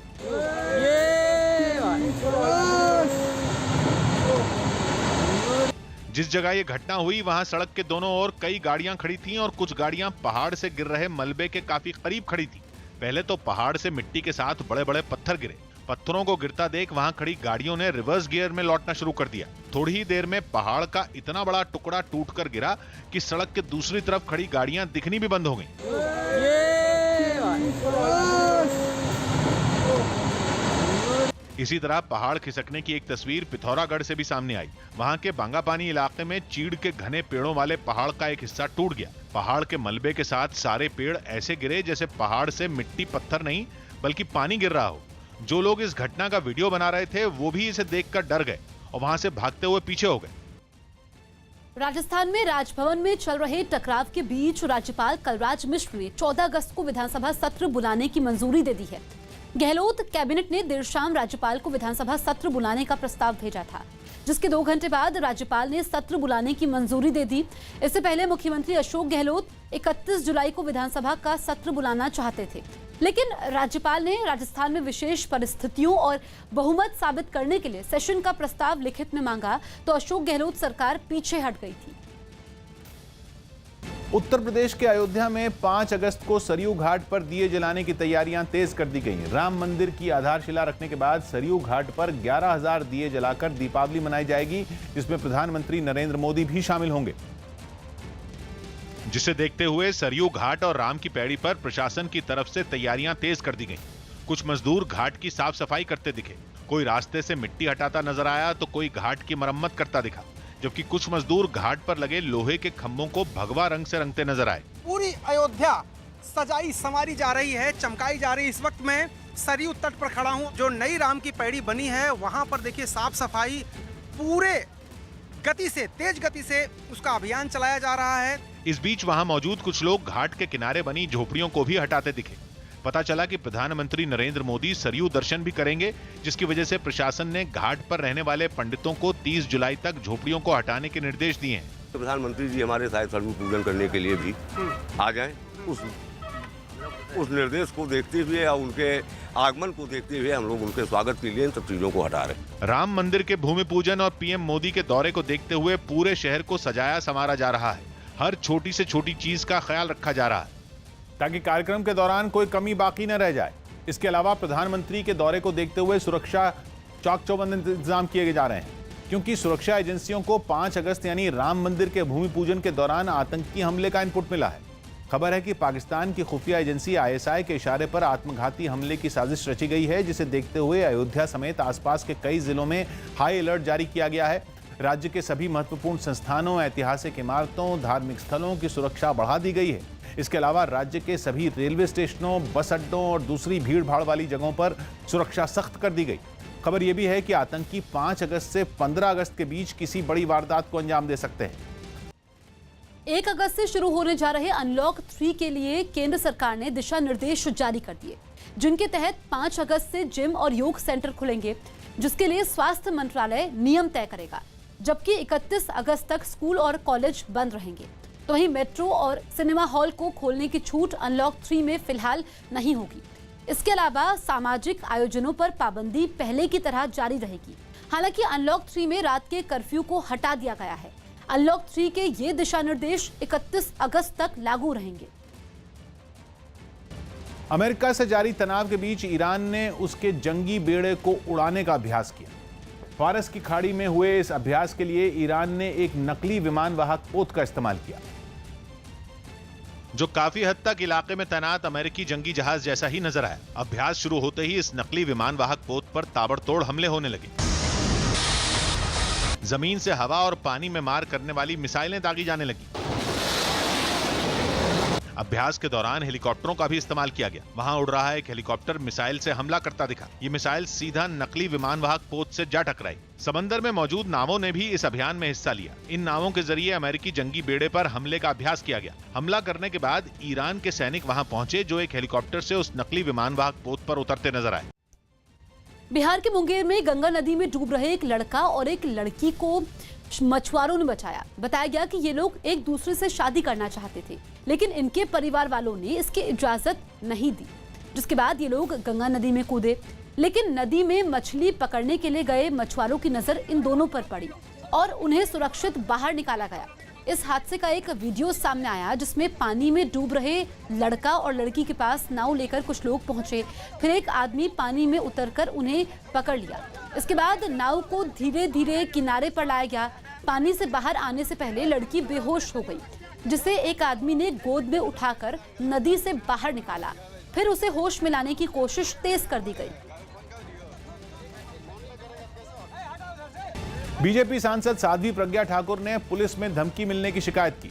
जिस जगह ये घटना हुई वहां सड़क के दोनों ओर कई गाड़ियां खड़ी थीं और कुछ गाड़ियां पहाड़ से गिर रहे मलबे के काफी करीब खड़ी थीं। पहले तो पहाड़ से मिट्टी के साथ बड़े बड़े पत्थर गिरे। पत्थरों को गिरता देख वहां खड़ी गाड़ियों ने रिवर्स गियर में लौटना शुरू कर दिया। थोड़ी ही देर में पहाड़ का इतना बड़ा टुकड़ा टूटकर गिरा कि सड़क के दूसरी तरफ खड़ी गाड़ियां दिखनी भी बंद हो गईं। इसी तरह पहाड़ खिसकने की एक तस्वीर पिथौरागढ़ से भी सामने आई। वहां के बांगापानी इलाके में चीड़ के घने पेड़ों वाले पहाड़ का एक हिस्सा टूट गया। पहाड़ के मलबे के साथ सारे पेड़ ऐसे गिरे जैसे पहाड़ से मिट्टी पत्थर नहीं बल्कि पानी गिर रहा हो। जो लोग इस घटना का वीडियो बना रहे थे वो भी इसे देखकर डर गए और वहां से भागते हुए पीछे हो गए। राजस्थान में राजभवन में चल रहे टकराव के बीच राज्यपाल कलराज मिश्र ने 14 अगस्त को विधानसभा सत्र बुलाने की मंजूरी दे दी है। गहलोत कैबिनेट ने देर शाम राज्यपाल को विधानसभा सत्र बुलाने का प्रस्ताव भेजा था, जिसके 2 घंटे बाद राज्यपाल ने सत्र बुलाने की मंजूरी दे दी। इससे पहले मुख्यमंत्री अशोक गहलोत 31 जुलाई को विधानसभा का सत्र बुलाना चाहते थे, लेकिन राज्यपाल ने राजस्थान में विशेष परिस्थितियों और बहुमत साबित करने के लिए सेशन का प्रस्ताव लिखित में मांगा तो अशोक गहलोत सरकार पीछे हट गई थी। उत्तर प्रदेश के अयोध्या में 5 अगस्त को सरयू घाट पर दिए जलाने की तैयारियां तेज कर दी गई। राम मंदिर की आधारशिला रखने के बाद सरयू घाट पर 11,000 दिए जलाकर दीपावली मनाई जाएगी, जिसमें प्रधानमंत्री नरेंद्र मोदी भी शामिल होंगे। जिसे देखते हुए सरयू घाट और राम की पैड़ी पर प्रशासन की तरफ से तैयारियां तेज कर दी गई। कुछ मजदूर घाट की साफ सफाई करते दिखे, कोई रास्ते से मिट्टी हटाता नजर आया तो कोई घाट की मरम्मत करता दिखा, जबकि कुछ मजदूर घाट पर लगे लोहे के खंभों को भगवा रंग से रंगते नजर आए। पूरी अयोध्या सजाई संवारी जा रही है, चमकाई जा रही है। इस वक्त मैं सरयू तट पर खड़ा हूं। जो नई राम की पैड़ी बनी है वहां पर देखिए साफ सफाई पूरे गति से, तेज गति से उसका अभियान चलाया जा रहा है। इस बीच वहां मौजूद कुछ लोग घाट के किनारे बनी झोपड़ियों को भी हटाते दिखे। पता चला कि प्रधानमंत्री नरेंद्र मोदी सरयू दर्शन भी करेंगे, जिसकी वजह से प्रशासन ने घाट पर रहने वाले पंडितों को 30 जुलाई तक झोपड़ियों को हटाने के निर्देश दिए हैं। तो प्रधानमंत्री जी हमारे साथ सरयू पूजन करने के लिए भी आ जाएं। उस निर्देश को देखते हुए या उनके आगमन को देखते हुए हम लोग उनके स्वागत के लिए इन सब चीजों को हटा रहे हैं। राम मंदिर के भूमि पूजन और पीएम मोदी के दौरे को देखते हुए पूरे शहर को सजाया संवारा जा रहा है। हर छोटी से छोटी चीज का ख्याल रखा जा रहा है ताकि कार्यक्रम के दौरान कोई कमी बाकी न रह जाए। इसके अलावा प्रधानमंत्री के दौरे को देखते हुए सुरक्षा चाक चौबंद इंतजाम किए जा रहे हैं, क्योंकि सुरक्षा एजेंसियों को 5 अगस्त यानी राम मंदिर के भूमि पूजन के दौरान आतंकी हमले का इनपुट मिला है। खबर है कि पाकिस्तान की खुफिया एजेंसी ISI के इशारे पर आत्मघाती हमले की साजिश रची गई है, जिसे देखते हुए अयोध्या समेत आसपास के कई जिलों में हाई अलर्ट जारी किया गया है। राज्य के सभी महत्वपूर्ण संस्थानों, ऐतिहासिक इमारतों, धार्मिक स्थलों की सुरक्षा बढ़ा दी गई है। इसके अलावा राज्य के सभी रेलवे स्टेशनों, बस अड्डों और दूसरी भीड़ भाड़ वाली जगहों पर सुरक्षा सख्त कर दी गई। खबर यह भी है कि आतंकी 5 अगस्त से 15 अगस्त के बीच किसी बड़ी वारदात को अंजाम दे सकते हैं। 1 अगस्त से शुरू होने जा रहे अनलॉक 3 के लिए केंद्र सरकार ने दिशा निर्देश जारी कर दिए, जिनके तहत 5 अगस्त से जिम और योग सेंटर खुलेंगे, जिसके लिए स्वास्थ्य मंत्रालय नियम तय करेगा, जबकि 31 अगस्त तक स्कूल और कॉलेज बंद रहेंगे। तो वहीं मेट्रो और सिनेमा हॉल को खोलने की छूट अनलॉक 3 में फिलहाल नहीं होगी। इसके अलावा सामाजिक आयोजनों पर पाबंदी पहले की तरह जारी रहेगी। हालांकि अनलॉक 3 में रात के कर्फ्यू को हटा दिया गया है। अनलॉक 3 के ये दिशा निर्देश 31 अगस्त तक लागू रहेंगे। अमेरिका से जारी तनाव के बीच ईरान ने उसके जंगी बेड़े को उड़ाने का अभ्यास किया। फारस की खाड़ी में हुए इस अभ्यास के लिए ईरान ने एक नकली विमान वाहक पोत का इस्तेमाल किया, जो काफी हद तक इलाके में तैनात अमेरिकी जंगी जहाज जैसा ही नजर आया। अभ्यास शुरू होते ही इस नकली विमान वाहक पोत पर ताबड़तोड़ हमले होने लगे। जमीन से हवा और पानी में मार करने वाली मिसाइलें दागी जाने लगी। अभ्यास के दौरान हेलीकॉप्टरों का भी इस्तेमाल किया गया। वहां उड़ रहा एक हेलीकॉप्टर मिसाइल से हमला करता दिखा। ये मिसाइल सीधा नकली विमान वाहक पोत से जा टकराई। समंदर में मौजूद नावों ने भी इस अभियान में हिस्सा लिया। इन नावों के जरिए अमेरिकी जंगी बेड़े पर हमले का अभ्यास किया गया। हमला करने के बाद ईरान के सैनिक वहां पहुंचे, जो एक हेलीकॉप्टर से उस नकली विमान वाहक पोत पर उतरते नजर आए। बिहार के मुंगेर में गंगा नदी में डूब रहे एक लड़का और एक लड़की को मछुआरों ने बचाया। बताया गया कि ये लोग एक दूसरे से शादी करना चाहते थे, लेकिन इनके परिवार वालों ने इसकी इजाजत नहीं दी, जिसके बाद ये लोग गंगा नदी में कूदे। लेकिन नदी में मछली पकड़ने के लिए गए मछुआरों की नजर इन दोनों पर पड़ी और उन्हें सुरक्षित बाहर निकाला गया। इस हादसे का एक वीडियो सामने आया, जिसमें पानी में डूब रहे लड़का और लड़की के पास नाव लेकर कुछ लोग पहुंचे। फिर एक आदमी पानी में उतरकर उन्हें पकड़ लिया। इसके बाद नाव को धीरे धीरे किनारे पर लाया गया। पानी से बाहर आने से पहले लड़की बेहोश हो गई, जिसे एक आदमी ने गोद में उठाकर नदी से बाहर निकाला। फिर उसे होश में लाने की कोशिश तेज कर दी गई। बीजेपी सांसद साध्वी प्रज्ञा ठाकुर ने पुलिस में धमकी मिलने की शिकायत की।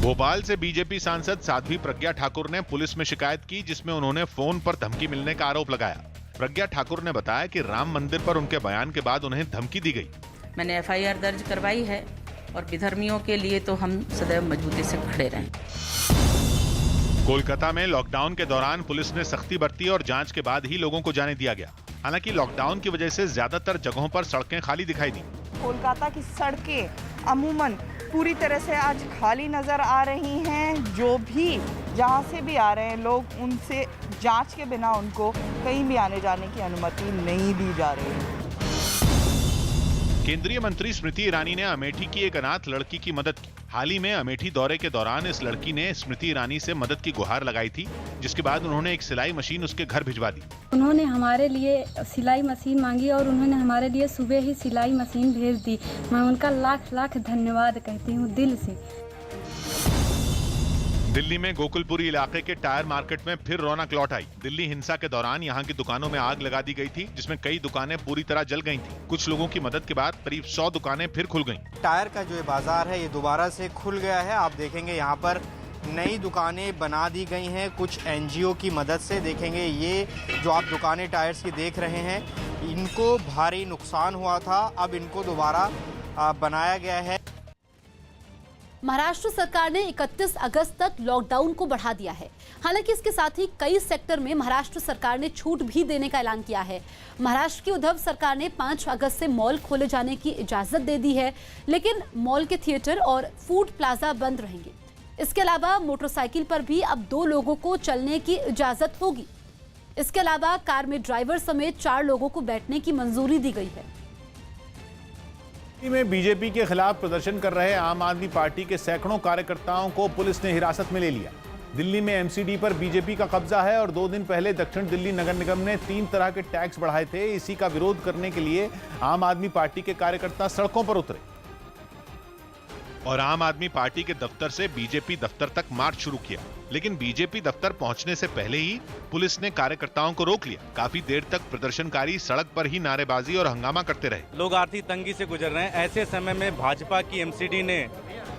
भोपाल से बीजेपी सांसद साध्वी प्रज्ञा ठाकुर ने पुलिस में शिकायत की, जिसमें उन्होंने फोन पर धमकी मिलने का आरोप लगाया। प्रज्ञा ठाकुर ने बताया कि राम मंदिर पर उनके बयान के बाद उन्हें धमकी दी गई। मैंने FIR दर्ज करवाई है और विधर्मियों के लिए तो हम सदैव मजबूती से खड़े रहें। कोलकाता में लॉकडाउन के दौरान पुलिस ने सख्ती बरती और जांच के बाद ही लोगों को जाने दिया गया। हालांकि लॉकडाउन की वजह से ज्यादातर जगहों पर सड़कें खाली दिखाई दी। कोलकाता की सड़कें अमूमन पूरी तरह से आज खाली नजर आ रही हैं। जो भी जहां से भी आ रहे हैं लोग, उनसे जांच के बिना उनको कहीं भी आने जाने की अनुमति नहीं दी जा रही है। केंद्रीय मंत्री स्मृति ईरानी ने अमेठी की एक अनाथ लड़की की मदद की। हाल ही में अमेठी दौरे के दौरान इस लड़की ने स्मृति ईरानी से मदद की गुहार लगाई थी, जिसके बाद उन्होंने एक सिलाई मशीन उसके घर भिजवा दी। उन्होंने हमारे लिए सिलाई मशीन मांगी और उन्होंने हमारे लिए सुबह ही सिलाई मशीन भेज दी। मैं उनका लाख लाख धन्यवाद कहती हूँ दिल से। दिल्ली में गोकुलपुरी इलाके के टायर मार्केट में फिर रौनक लौट आई। दिल्ली हिंसा के दौरान यहां की दुकानों में आग लगा दी गई थी, जिसमें कई दुकानें पूरी तरह जल गई थी। कुछ लोगों की मदद के बाद करीब 100 दुकानें फिर खुल गईं। टायर का जो ये बाजार है ये दोबारा से खुल गया है। आप देखेंगे यहाँ पर नई दुकानें बना दी गई हैं कुछ एनजीओ की मदद से। देखेंगे ये जो आप दुकानें टायर्स की देख रहे हैं, इनको भारी नुकसान हुआ था, अब इनको दोबारा बनाया गया है। महाराष्ट्र सरकार ने 31 अगस्त तक लॉकडाउन को बढ़ा दिया है। हालांकि इसके साथ ही कई सेक्टर में महाराष्ट्र सरकार ने छूट भी देने का ऐलान किया है। महाराष्ट्र की उद्धव सरकार ने 5 अगस्त से मॉल खोले जाने की इजाजत दे दी है, लेकिन मॉल के थिएटर और फूड प्लाजा बंद रहेंगे। इसके अलावा मोटरसाइकिल पर भी अब 2 लोगों को चलने की इजाजत होगी। इसके अलावा कार में ड्राइवर समेत 4 लोगों को बैठने की मंजूरी दी गई है। में बीजेपी के खिलाफ प्रदर्शन कर रहे आम आदमी पार्टी के सैकड़ों कार्यकर्ताओं को पुलिस ने हिरासत में ले लिया। दिल्ली में एमसीडी पर बीजेपी का कब्जा है और 2 दिन पहले दक्षिण दिल्ली नगर निगम ने 3 तरह के टैक्स बढ़ाए थे। इसी का विरोध करने के लिए आम आदमी पार्टी के कार्यकर्ता सड़कों पर उतरे और आम आदमी पार्टी के दफ्तर से बीजेपी दफ्तर तक मार्च शुरू किया। लेकिन बीजेपी दफ्तर पहुंचने से पहले ही पुलिस ने कार्यकर्ताओं को रोक लिया। काफी देर तक प्रदर्शनकारी सड़क पर ही नारेबाजी और हंगामा करते रहे। लोग आर्थिक तंगी से गुजर रहे हैं। ऐसे समय में भाजपा की एमसीडी ने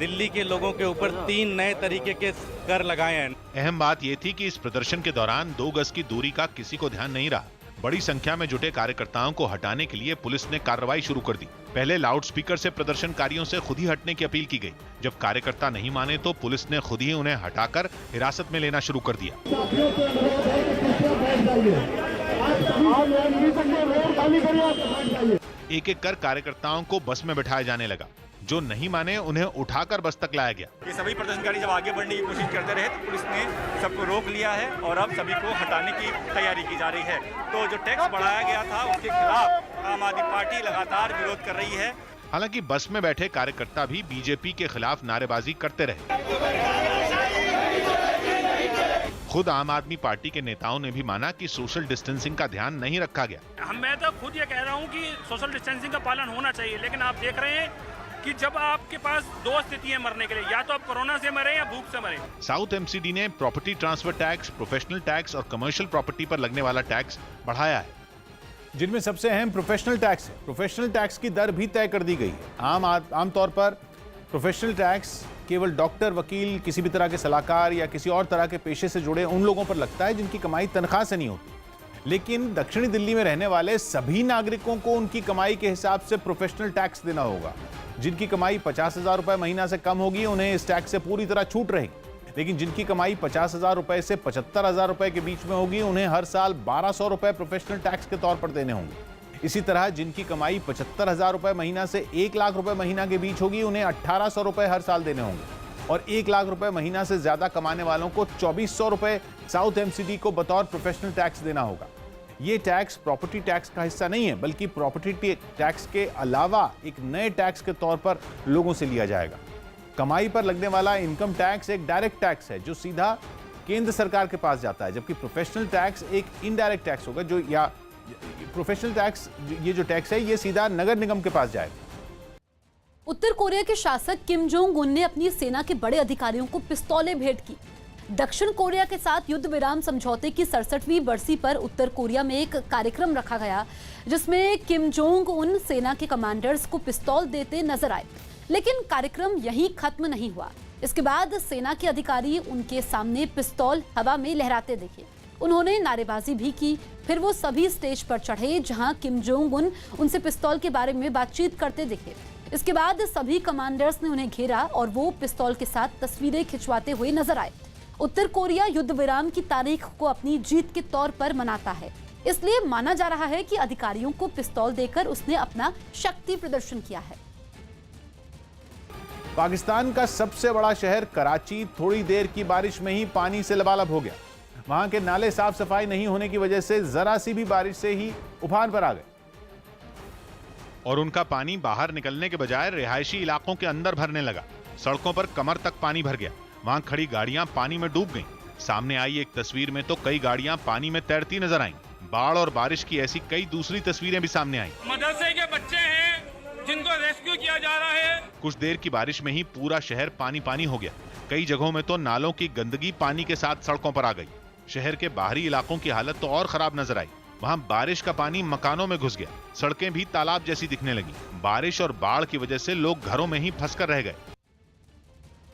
दिल्ली के लोगों के ऊपर 3 नए तरीके के कर लगाए हैं। अहम बात यह थी कि इस प्रदर्शन के दौरान 2 गज की दूरी का किसी को ध्यान नहीं रहा। बड़ी संख्या में जुटे कार्यकर्ताओं को हटाने के लिए पुलिस ने कार्रवाई शुरू कर दी। पहले लाउडस्पीकर से प्रदर्शनकारियों से खुद ही हटने की अपील की गई। जब कार्यकर्ता नहीं माने तो पुलिस ने खुद ही उन्हें हटाकर हिरासत में लेना शुरू कर दिया। एक-एक कर कार्यकर्ताओं को बस में बिठाया जाने लगा। जो नहीं माने उन्हें उठाकर बस तक लाया गया। ये सभी प्रदर्शनकारी जब आगे बढ़ने की कोशिश करते रहे तो पुलिस ने सबको रोक लिया है और अब सभी को हटाने की तैयारी की जा रही है। तो जो टैक्स बढ़ाया गया था उसके खिलाफ आम आदमी पार्टी लगातार विरोध कर रही है। हालांकि बस में बैठे कार्यकर्ता भी बीजेपी के खिलाफ नारेबाजी करते रहे। खुद आम आदमी पार्टी के नेताओं ने भी माना कि सोशल डिस्टेंसिंग का ध्यान नहीं रखा गया। मैं तो खुद ये कह रहा हूँ कि सोशल डिस्टेंसिंग का पालन होना चाहिए, लेकिन आप देख रहे हैं कि जब आपके पास 2 स्थितियां मरने के लिए, या तो आप कोरोना से मरे या भूख से मरे। साउथ एमसीडी ने property transfer tax, professional tax और कमर्शियल प्रॉपर्टी पर लगने वाला टैक्स बढ़ाया है, जिनमें सबसे अहम प्रोफेशनल टैक्स है। प्रोफेशनल टैक्स की दर भी तय कर दी गई है। आमतौर पर प्रोफेशनल टैक्स केवल डॉक्टर, वकील, किसी भी तरह के सलाहकार या किसी और तरह के पेशे से जुड़े उन लोगों पर लगता है जिनकी कमाई तनख्वाह से नहीं होती। लेकिन दक्षिणी दिल्ली में रहने वाले सभी नागरिकों को उनकी कमाई के हिसाब से प्रोफेशनल टैक्स देना होगा। जिनकी कमाई 50,000 रुपए महीना से कम होगी उन्हें इस टैक्स से पूरी तरह छूट रहेगी, लेकिन जिनकी कमाई 50,000 रुपए से 75,000 रुपए के बीच में होगी उन्हें हर साल 1,200 रुपए प्रोफेशनल टैक्स के तौर पर देने होंगे। इसी तरह जिनकी कमाई 75,000 रुपए महीना से 1 लाख रुपए महीना के बीच होगी उन्हें 1,800 रुपए हर साल देने होंगे और 1 लाख रुपए महीना से ज्यादा कमाने वालों को 2,400 रुपए साउथ एमसीडी को बतौर प्रोफेशनल टैक्स देना होगा। ये टैक्स प्रॉपर्टी टैक्स का हिस्सा नहीं है, बल्कि प्रॉपर्टी टैक्स के अलावा एक नए टैक्स के तौर पर लोगों से लिया जाएगा। कमाई पर लगने वाला इनकम टैक्स एक डायरेक्ट टैक्स है जो सीधा केंद्र सरकार के पास जाता है, जबकि प्रोफेशनल टैक्स एक इनडायरेक्ट टैक्स होगा जो या प्रोफेशनल टैक्स ये जो टैक्स है ये सीधा नगर निगम के पास जाएगा। उत्तर कोरिया के शासक किम जोंग उन ने अपनी सेना के बड़े अधिकारियों को पिस्तौलें भेंट की। दक्षिण कोरिया के साथ युद्ध विराम समझौते की 67वीं बरसी पर उत्तर कोरिया में एक कार्यक्रम रखा गया जिसमें किम जोंग उन सेना के कमांडर्स को पिस्तौल देते नजर आए। लेकिन कार्यक्रम यहीं खत्म नहीं हुआ। इसके बाद सेना के अधिकारी उनके सामने पिस्तौल हवा में लहराते देखे। उन्होंने नारेबाजी भी की। फिर वो सभी स्टेज पर चढ़े जहां किम जोंग उन उनसे पिस्तौल के बारे में बातचीत करते दिखे। इसके बाद सभी कमांडर्स ने उन्हें घेरा और वो पिस्तौल के साथ तस्वीरें खिंचवाते हुए नजर आए। उत्तर कोरिया युद्ध विराम की तारीख को अपनी जीत के तौर पर मनाता है, इसलिए माना जा रहा है कि अधिकारियों को पिस्तौल देकर उसने अपना शक्ति प्रदर्शन किया है। पाकिस्तान का सबसे बड़ा शहर कराची थोड़ी देर की बारिश में ही पानी से लबालब हो गया। वहां के नाले साफ सफाई नहीं होने की वजह से जरा सी भी बारिश से ही उफान पर आ गए और उनका पानी बाहर निकलने के बजाय रिहायशी इलाकों के अंदर भरने लगा। सड़कों पर कमर तक पानी भर गया। वहां खड़ी गाड़ियां पानी में डूब गईं। सामने आई एक तस्वीर में तो कई गाड़ियां पानी में तैरती नजर आईं। बाढ़ और बारिश की ऐसी कई दूसरी तस्वीरें भी सामने आईं। मदरसे के बच्चे हैं जिनको रेस्क्यू किया जा रहा है। कुछ देर की बारिश में ही पूरा शहर पानी पानी हो गया। कई जगहों में तो नालों की गंदगी पानी के साथ सड़कों पर आ गई। शहर के बाहरी इलाकों की हालत तो और खराब नजर आई। वहां बारिश का पानी मकानों में घुस गया। सड़कें भी तालाब जैसी दिखने लगी। बारिश और बाढ़ की वजह से लोग घरों में ही फंसकर रह गए।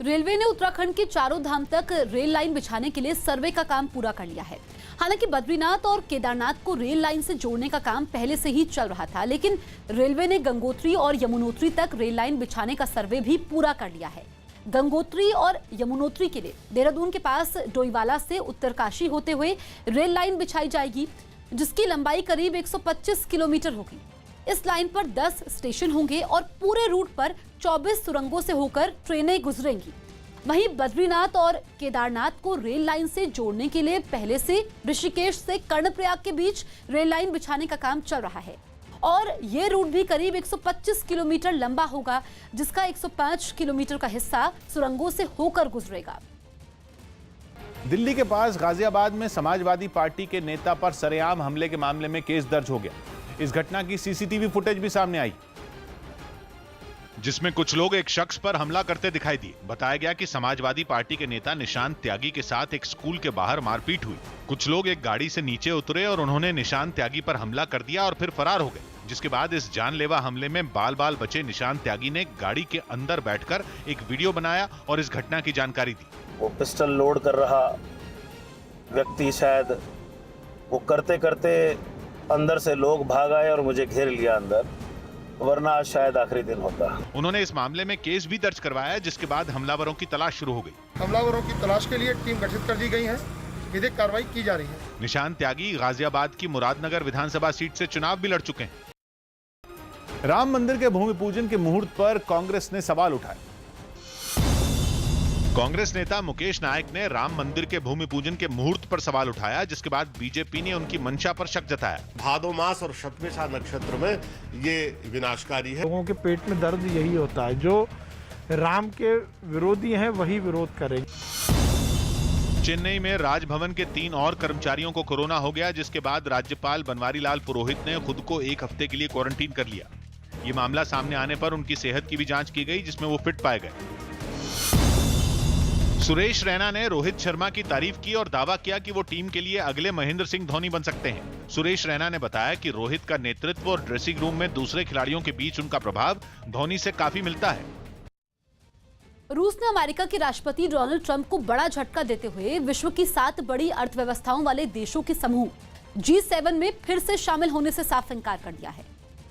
रेलवे ने उत्तराखंड के चारों धाम तक रेल लाइन बिछाने के लिए सर्वे का काम पूरा कर लिया है। हालांकि बद्रीनाथ और केदारनाथ को रेल लाइन से जोड़ने का काम पहले से ही चल रहा था, लेकिन रेलवे ने गंगोत्री और यमुनोत्री तक रेल लाइन बिछाने का सर्वे भी पूरा कर लिया है। गंगोत्री और यमुनोत्री के लिए देहरादून के पास डोईवाला से उत्तरकाशी होते हुए रेल लाइन बिछाई जाएगी, जिसकी लंबाई करीब 125 किलोमीटर होगी। इस लाइन पर 10 स्टेशन होंगे और पूरे रूट पर 24 सुरंगों से होकर ट्रेनें गुजरेंगी। वहीं बद्रीनाथ और केदारनाथ को रेल लाइन से जोड़ने के लिए पहले से ऋषिकेश से कर्णप्रयाग के बीच रेल लाइन बिछाने का काम चल रहा है और ये रूट भी करीब 125 किलोमीटर लंबा होगा, जिसका 105 किलोमीटर का हिस्सा सुरंगों से होकर गुजरेगा। दिल्ली के पास गाजियाबाद में समाजवादी पार्टी के नेता पर सरेआम हमले के मामले में केस दर्ज हो गया। इस घटना की सीसीटीवी फुटेज भी सामने आई, जिसमें कुछ लोग एक शख्स पर हमला करते दिखाई दिए। बताया गया कि समाजवादी पार्टी के नेता निशांत त्यागी के साथ एक स्कूल के बाहर मारपीट हुई। कुछ लोग एक गाड़ी से नीचे उतरे और उन्होंने निशांत त्यागी पर हमला कर दिया और फिर फरार हो गए। जिसके बाद इस जानलेवा हमले में बाल बाल बचे निशांत त्यागी ने गाड़ी के अंदर बैठकर एक वीडियो बनाया और इस घटना की जानकारी दी। वो पिस्टल लोड कर रहा व्यक्ति शायद वो करते करते अंदर से लोग भाग आए और मुझे घेर लिया अंदर, वरना शायद आखिरी दिन होता। उन्होंने इस मामले में केस भी दर्ज करवाया, जिसके बाद हमलावरों की तलाश शुरू हो गई। हमलावरों की तलाश के लिए टीम गठित कर दी गई है, विधिक कार्रवाई की जा रही है। निशांत त्यागी गाजियाबाद की मुरादनगर विधानसभा सीट से चुनाव भी लड़ चुके हैं। राम मंदिर के भूमि पूजन के मुहूर्त पर कांग्रेस ने सवाल उठाए। कांग्रेस नेता मुकेश नायक ने राम मंदिर के भूमि पूजन के मुहूर्त पर सवाल उठाया, जिसके बाद बीजेपी ने उनकी मंशा पर शक जताया। भादो मास और शतभिषा नक्षत्र में ये विनाशकारी है। लोगों के पेट में दर्द यही होता है, जो राम के विरोधी हैं वही विरोध करेंगे। चेन्नई में राजभवन के 3 और कर्मचारियों को कोरोना हो गया, जिसके बाद राज्यपाल बनवारी लाल पुरोहित ने खुद को 1 हफ्ते के लिए क्वारंटीन कर लिया। ये मामला सामने आने पर उनकी सेहत की भी जांच की गई, जिसमें वो फिट पाए गए। सुरेश रैना ने रोहित शर्मा की तारीफ की और दावा किया कि वो टीम के लिए अगले महेंद्र सिंह धोनी बन सकते हैं। सुरेश रैना ने बताया कि रोहित का नेतृत्व और ड्रेसिंग रूम में दूसरे खिलाड़ियों के बीच उनका प्रभाव धोनी से काफी मिलता है। रूस ने अमेरिका के राष्ट्रपति डोनाल्ड ट्रंप को बड़ा झटका देते हुए विश्व की 7 बड़ी अर्थव्यवस्थाओं वाले देशों के समूह G7 में फिर से शामिल होने से साफ इंकार कर दिया है।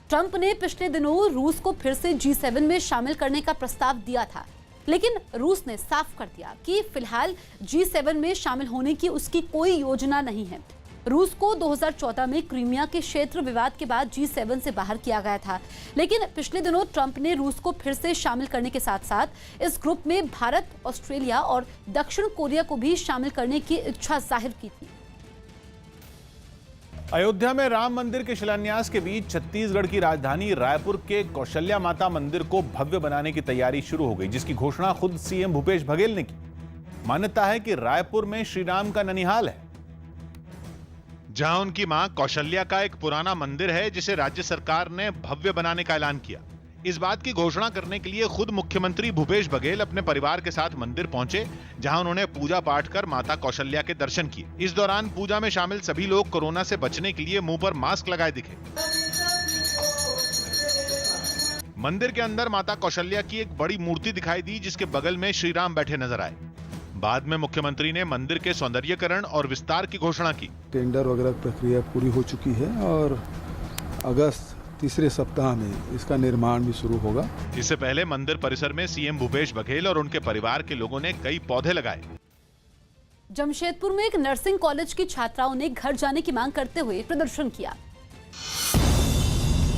ट्रंप ने पिछले दिनों रूस को फिर से G7 में शामिल करने का प्रस्ताव दिया था, लेकिन रूस ने साफ कर दिया कि फिलहाल G7 में शामिल होने की उसकी कोई योजना नहीं है। रूस को 2014 में क्रीमिया के क्षेत्र विवाद के बाद G7 से बाहर किया गया था, लेकिन पिछले दिनों ट्रंप ने रूस को फिर से शामिल करने के साथ साथ इस ग्रुप में भारत, ऑस्ट्रेलिया और दक्षिण कोरिया को भी शामिल करने की इच्छा जाहिर की थी। अयोध्या में राम मंदिर के शिलान्यास के बीच छत्तीसगढ़ की राजधानी रायपुर के कौशल्या माता मंदिर को भव्य बनाने की तैयारी शुरू हो गई, जिसकी घोषणा खुद सीएम भूपेश बघेल ने की। मान्यता है कि रायपुर में श्री राम का ननिहाल है, जहां उनकी मां कौशल्या का एक पुराना मंदिर है, जिसे राज्य सरकार ने भव्य बनाने का ऐलान किया। इस बात की घोषणा करने के लिए खुद मुख्यमंत्री भूपेश बघेल अपने परिवार के साथ मंदिर पहुंचे, जहां उन्होंने पूजा पाठ कर माता कौशल्या के दर्शन किए। इस दौरान पूजा में शामिल सभी लोग कोरोना से बचने के लिए मुंह पर मास्क लगाए दिखे। मंदिर के अंदर माता कौशल्या की एक बड़ी मूर्ति दिखाई दी, जिसके बगल में श्री राम बैठे नजर आए। बाद में मुख्यमंत्री ने मंदिर के सौंदर्यीकरण और विस्तार की घोषणा की। टेंडर वगैरह प्रक्रिया पूरी हो चुकी है और अगस्त तीसरे सप्ताह में इसका निर्माण भी शुरू होगा। इससे पहले मंदिर परिसर में सीएम भूपेश बघेल और उनके परिवार के लोगों ने कई पौधे लगाए। जमशेदपुर में एक नर्सिंग कॉलेज की छात्राओं ने घर जाने की मांग करते हुए प्रदर्शन किया।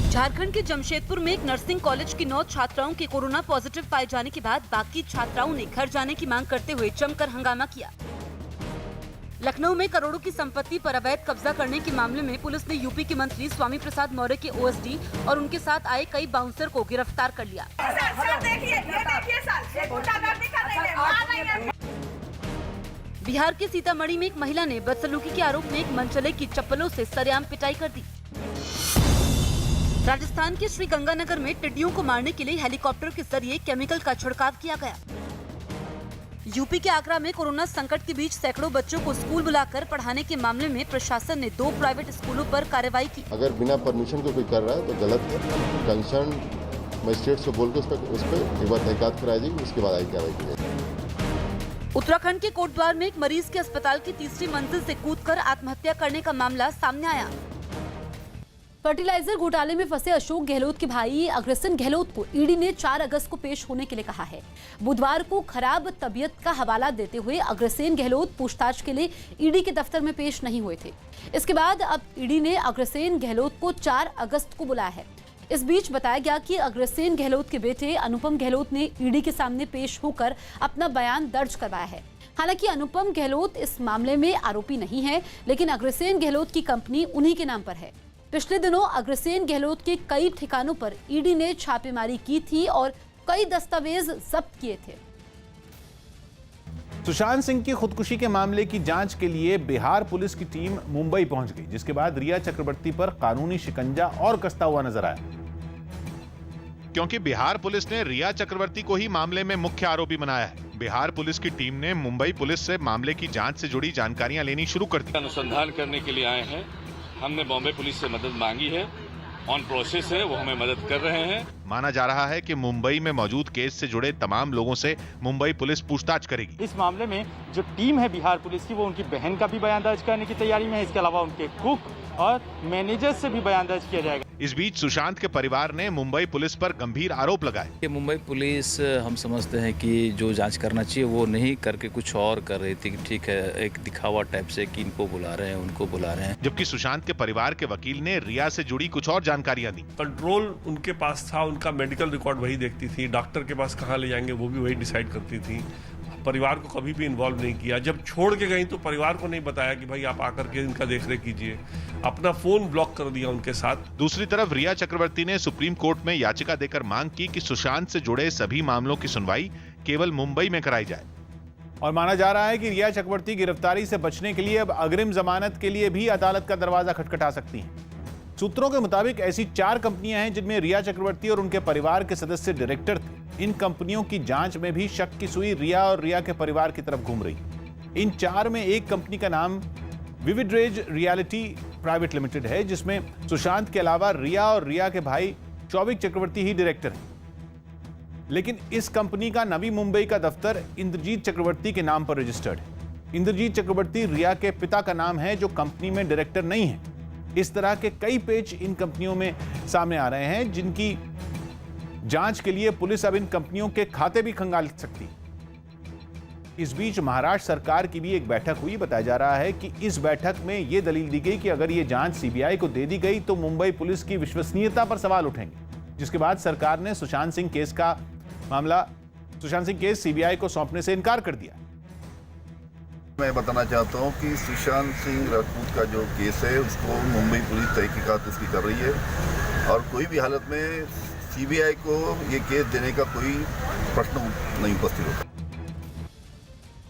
झारखंड के जमशेदपुर में एक नर्सिंग कॉलेज की 9 छात्राओं के कोरोना पॉजिटिव पाए जाने के बाद बाकी छात्राओं ने घर जाने की मांग करते हुए जमकर हंगामा किया। लखनऊ में करोड़ों की संपत्ति पर अवैध कब्जा करने के मामले में पुलिस ने यूपी के मंत्री स्वामी प्रसाद मौर्य के ओएसडी और उनके साथ आए कई बाउंसर को गिरफ्तार कर लिया। बिहार के सीतामढ़ी में एक महिला ने बदसलूकी के आरोप में एक मनचले की चप्पलों से सरेआम पिटाई कर दी। राजस्थान के श्रीगंगानगर में टिड्डियों को मारने के लिए हेलीकॉप्टर के जरिए केमिकल का छिड़काव किया गया। यूपी के आगरा में कोरोना संकट के बीच सैकड़ों बच्चों को स्कूल बुलाकर पढ़ाने के मामले में प्रशासन ने 2 प्राइवेट स्कूलों पर कार्रवाई की। अगर बिना परमिशन के कोई कर रहा है तो गलत है। कंसर्न मजिस्ट्रेट से बोल के उस पर एक बार तहकीकात कराई जाएगी, उसके बाद आगे कार्रवाई की जाएगी। उत्तराखंड के कोटद्वार में एक मरीज के अस्पताल की 3री मंजिल से कूदकर आत्महत्या करने का मामला सामने आया। फर्टिलाइजर घोटाले में फंसे अशोक गहलोत के भाई अग्रसेन गहलोत को ईडी ने 4 अगस्त को पेश होने के लिए कहा है। बुधवार को खराब तबीयत का हवाला देते हुए अग्रसेन गहलोत पूछताछ के लिए ईडी के दफ्तर में पेश नहीं हुए थे। इसके बाद अब ईडी ने अग्रसेन गहलोत को 4 अगस्त को बुलाया है। इस बीच बताया गया कि अग्रसेन गहलोत के बेटे अनुपम गहलोत ने ईडी के सामने पेश होकर अपना बयान दर्ज करवाया है। हालांकि अनुपम गहलोत इस मामले में आरोपी नहीं है, लेकिन अग्रसेन गहलोत की कंपनी उन्हीं के नाम पर है। पिछले दिनों अग्रसेन गहलोत के कई ठिकानों पर ईडी ने छापेमारी की थी और कई दस्तावेज जब्त किए थे। सुशांत सिंह की खुदकुशी के मामले की जांच के लिए बिहार पुलिस की टीम मुंबई पहुंच गई, जिसके बाद रिया चक्रवर्ती पर कानूनी शिकंजा और कसता हुआ नजर आया। क्योंकि बिहार पुलिस ने रिया चक्रवर्ती को ही मामले में मुख्य आरोपी बनाया है। बिहार पुलिस की टीम ने मुंबई पुलिस से मामले की जांच से जुड़ी जानकारियां लेनी शुरू कर दी। अनुसंधान करने के लिए आए हैं। हमने बॉम्बे पुलिस से मदद मांगी है, ऑन प्रोसेस है, वो हमें मदद कर रहे हैं। माना जा रहा है कि मुंबई में मौजूद केस से जुड़े तमाम लोगों से मुंबई पुलिस पूछताछ करेगी। इस मामले में जो टीम है बिहार पुलिस की, वो उनकी बहन का भी बयान दर्ज करने की तैयारी में है। इसके अलावा उनके कुक और मैनेजर से भी बयान दर्ज किया जाएगा। इस बीच सुशांत के परिवार ने मुंबई पुलिस पर गंभीर आरोप लगाए कि मुंबई पुलिस, हम समझते हैं कि जो जांच करना चाहिए वो नहीं करके कुछ और कर रही थी। ठीक है, एक दिखावा टाइप से कि इनको बुला रहे हैं, उनको बुला रहे हैं। जबकि सुशांत के परिवार के वकील ने रिया से जुड़ी कुछ और जानकारियां दी। कंट्रोल उनके पास था, उनका मेडिकल रिकॉर्ड वही देखती थी, डॉक्टर के पास कहाँ ले जाएंगे वो भी वही डिसाइड करती थी। परिवार को कभी भी इन्वॉल्व नहीं किया। जब छोड़ के गई तो परिवार को नहीं बताया कि भाई आप आकर के इनका देखरेख कीजिए। अपना फोन ब्लॉक कर दिया उनके साथ। दूसरी तरफ रिया चक्रवर्ती ने सुप्रीम कोर्ट में याचिका देकर मांग की कि सुशांत से जुड़े सभी मामलों की सुनवाई केवल मुंबई में कराई जाए। और माना जा रहा है कि रिया चक्रवर्ती गिरफ्तारी से बचने के लिए अब अग्रिम जमानत के लिए भी अदालत का दरवाजा खटखटा सकती हैं। सूत्रों के मुताबिक ऐसी 4 कंपनियां हैं जिनमें रिया चक्रवर्ती और उनके परिवार के सदस्य डायरेक्टर थे। इन कंपनियों की जांच में भी शक की सुई रिया और रिया के परिवार की तरफ घूम रही। इन 4 में एक कंपनी का नाम विविड्रेज रियलिटी प्राइवेट लिमिटेड है, जिसमें सुशांत के अलावा रिया और रिया के भाई चौविक चक्रवर्ती ही डायरेक्टर हैं। लेकिन इस कंपनी का नवी मुंबई का दफ्तर इंद्रजीत चक्रवर्ती के नाम पर रजिस्टर्ड है। इंद्रजीत चक्रवर्ती रिया के पिता का नाम है, जो कंपनी में डायरेक्टर नहीं है। इस तरह के कई पेच इन कंपनियों में सामने आ रहे हैं, जिनकी जांच के लिए पुलिस अब इन कंपनियों के खाते भी खंगाल सकती है। इस बीच महाराष्ट्र सरकार की भी एक बैठक हुई। बताया जा रहा है कि इस बैठक में यह दलील दी गई कि अगर ये जांच सीबीआई को दे दी गई तो मुंबई पुलिस की विश्वसनीयता पर सवाल उठेंगे, जिसके बाद सरकार ने सुशांत सिंह केस सीबीआई को सौंपने से इनकार कर दिया। मैं बताना चाहता हूं कि सुशांत सिंह राजपूत का जो केस है उसको मुंबई पुलिस तहकीकात उसकी कर रही है और कोई भी हालत में सीबीआई को ये केस देने का कोई प्रश्न नहीं उपस्थित होता।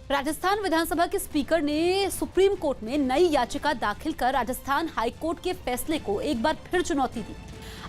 राजस्थान विधानसभा के स्पीकर ने सुप्रीम कोर्ट में नई याचिका दाखिल कर राजस्थान हाईकोर्ट के फैसले को एक बार फिर चुनौती दी।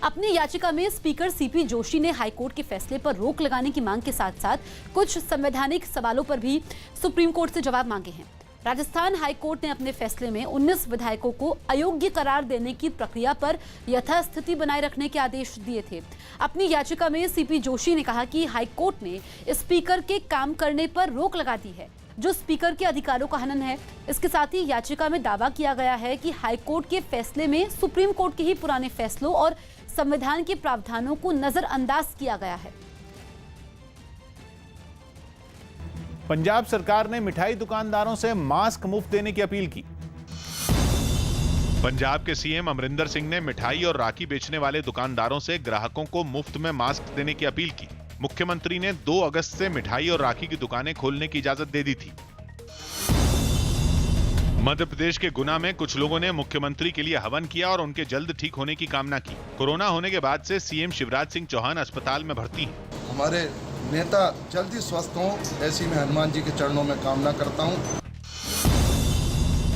अपनी याचिका में स्पीकर सीपी जोशी ने हाईकोर्ट के फैसले पर रोक लगाने की मांग के साथ साथ कुछ संवैधानिक सवालों पर भी सुप्रीम कोर्ट से जवाब मांगे हैं। राजस्थान हाईकोर्ट ने अपने फैसले में 19 विधायकों को अयोग्य करार देने की प्रक्रिया पर यथास्थिति बनाए रखने के आदेश दिए थे। अपनी याचिका में सीपी जोशी ने कहा कि हाईकोर्ट ने स्पीकर के काम करने पर रोक लगा दी है, जो स्पीकर के अधिकारों का हनन है। इसके साथ ही याचिका में दावा किया गया है कि हाईकोर्ट के फैसले में सुप्रीम कोर्ट के ही पुराने फैसलों और संविधान के प्रावधानों को नजरअंदाज किया गया है। पंजाब सरकार ने मिठाई दुकानदारों से मास्क मुफ्त देने की अपील की। पंजाब के सीएम अमरिंदर सिंह ने मिठाई और राखी बेचने वाले दुकानदारों से ग्राहकों को मुफ्त में मास्क देने की अपील की। मुख्यमंत्री ने 2 अगस्त से मिठाई और राखी की दुकानें खोलने की इजाजत दे दी थी। मध्य प्रदेश के गुना में कुछ लोगों ने मुख्यमंत्री के लिए हवन किया और उनके जल्द ठीक होने की कामना की। कोरोना होने के बाद से सीएम शिवराज सिंह चौहान अस्पताल में भर्ती हैं। हमारे नेता जल्दी स्वस्थ हों, ऐसी मैं हनुमान जी के चरणों में कामना करता हूं।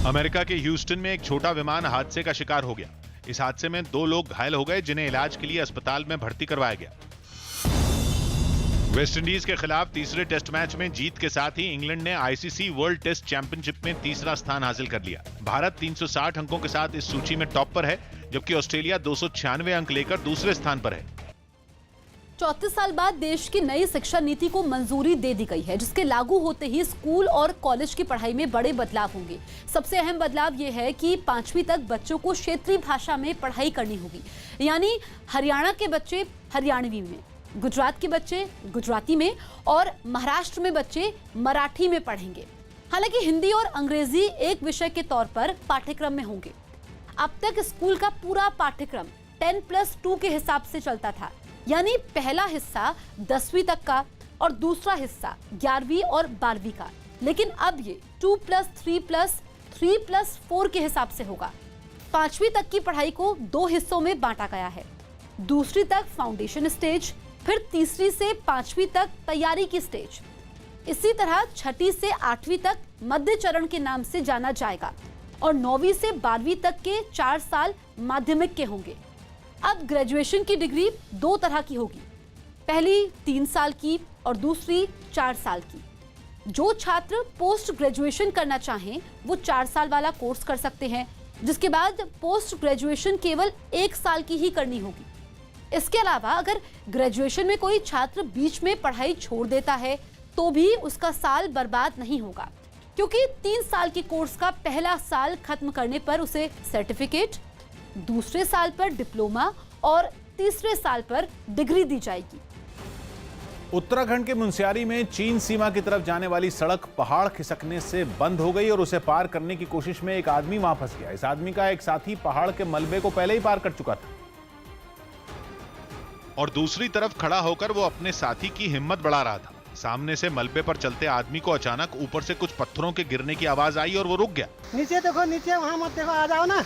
अमेरिका के ह्यूस्टन में एक छोटा विमान हादसे का शिकार हो गया। इस हादसे में 2 लोग घायल हो गए, जिन्हें इलाज के लिए अस्पताल में भर्ती करवाया गया। वेस्टइंडीज के खिलाफ तीसरे टेस्ट मैच में जीत के साथ ही इंग्लैंड ने आईसीसी वर्ल्ड टेस्ट चैंपियनशिप में तीसरा स्थान हासिल कर लिया। भारत 360 अंकों के साथ इस सूची में टॉप पर है, जबकि ऑस्ट्रेलिया 296 अंक लेकर दूसरे स्थान पर है। 34 साल बाद देश की नई शिक्षा नीति को मंजूरी दे दी गई है, जिसके लागू होते ही स्कूल और कॉलेज की पढ़ाई में बड़े बदलाव होंगे। सबसे अहम बदलाव यह है कि 5वीं तक बच्चों को क्षेत्रीय भाषा में पढ़ाई करनी होगी, यानी हरियाणा के बच्चे हरियाणवी में, गुजरात के बच्चे गुजराती में और महाराष्ट्र में बच्चे मराठी में पढ़ेंगे। हालांकि हिंदी और अंग्रेजी एक विषय के तौर पर पाठ्यक्रम में होंगे। अब तक स्कूल का पूरा पाठ्यक्रम 10+2 के हिसाब से चलता था, यानी पहला हिस्सा 10वीं तक का और दूसरा हिस्सा 11वीं और 12वीं का। लेकिन अब ये 2+3+3+4 के हिसाब से होगा। 5वीं तक की पढ़ाई को 2 हिस्सों में बांटा गया है। दूसरी तक फाउंडेशन स्टेज, फिर तीसरी से 5वीं तक तैयारी की स्टेज। इसी तरह 6ठी से 8वीं तक मध्य चरण के नाम से जाना जाएगा और 9वीं से 12वीं तक के 4 साल माध्यमिक के होंगे। अब ग्रेजुएशन की डिग्री 2 तरह की होगी, पहली 3 साल की और दूसरी 4 साल की। जो छात्र पोस्ट ग्रेजुएशन करना चाहें वो 4 साल वाला कोर्स कर सकते हैं, जिसके बाद पोस्ट ग्रेजुएशन केवल 1 साल की ही करनी होगी। इसके अलावा अगर ग्रेजुएशन में कोई छात्र बीच में पढ़ाई छोड़ देता है तो भी उसका साल बर्बाद नहीं होगा, क्योंकि 3 साल के कोर्स का पहला साल खत्म करने पर उसे सर्टिफिकेट, दूसरे साल पर डिप्लोमा और तीसरे साल पर डिग्री दी जाएगी। उत्तराखंड के मुनस्यारी में चीन सीमा की तरफ जाने वाली सड़क पहाड़ खिसकने से बंद हो गई और उसे पार करने की कोशिश में एक आदमी वहां फंस गया। इस आदमी का एक साथी पहाड़ के मलबे को पहले ही पार कर चुका था और दूसरी तरफ खड़ा होकर वो अपने साथी की हिम्मत बढ़ा रहा था। सामने से मलबे पर चलते आदमी को अचानक ऊपर से कुछ पत्थरों के गिरने की आवाज आई और वो रुक गया। नीचे देखो, नीचे वहाँ मत देखो, आ जाओ ना।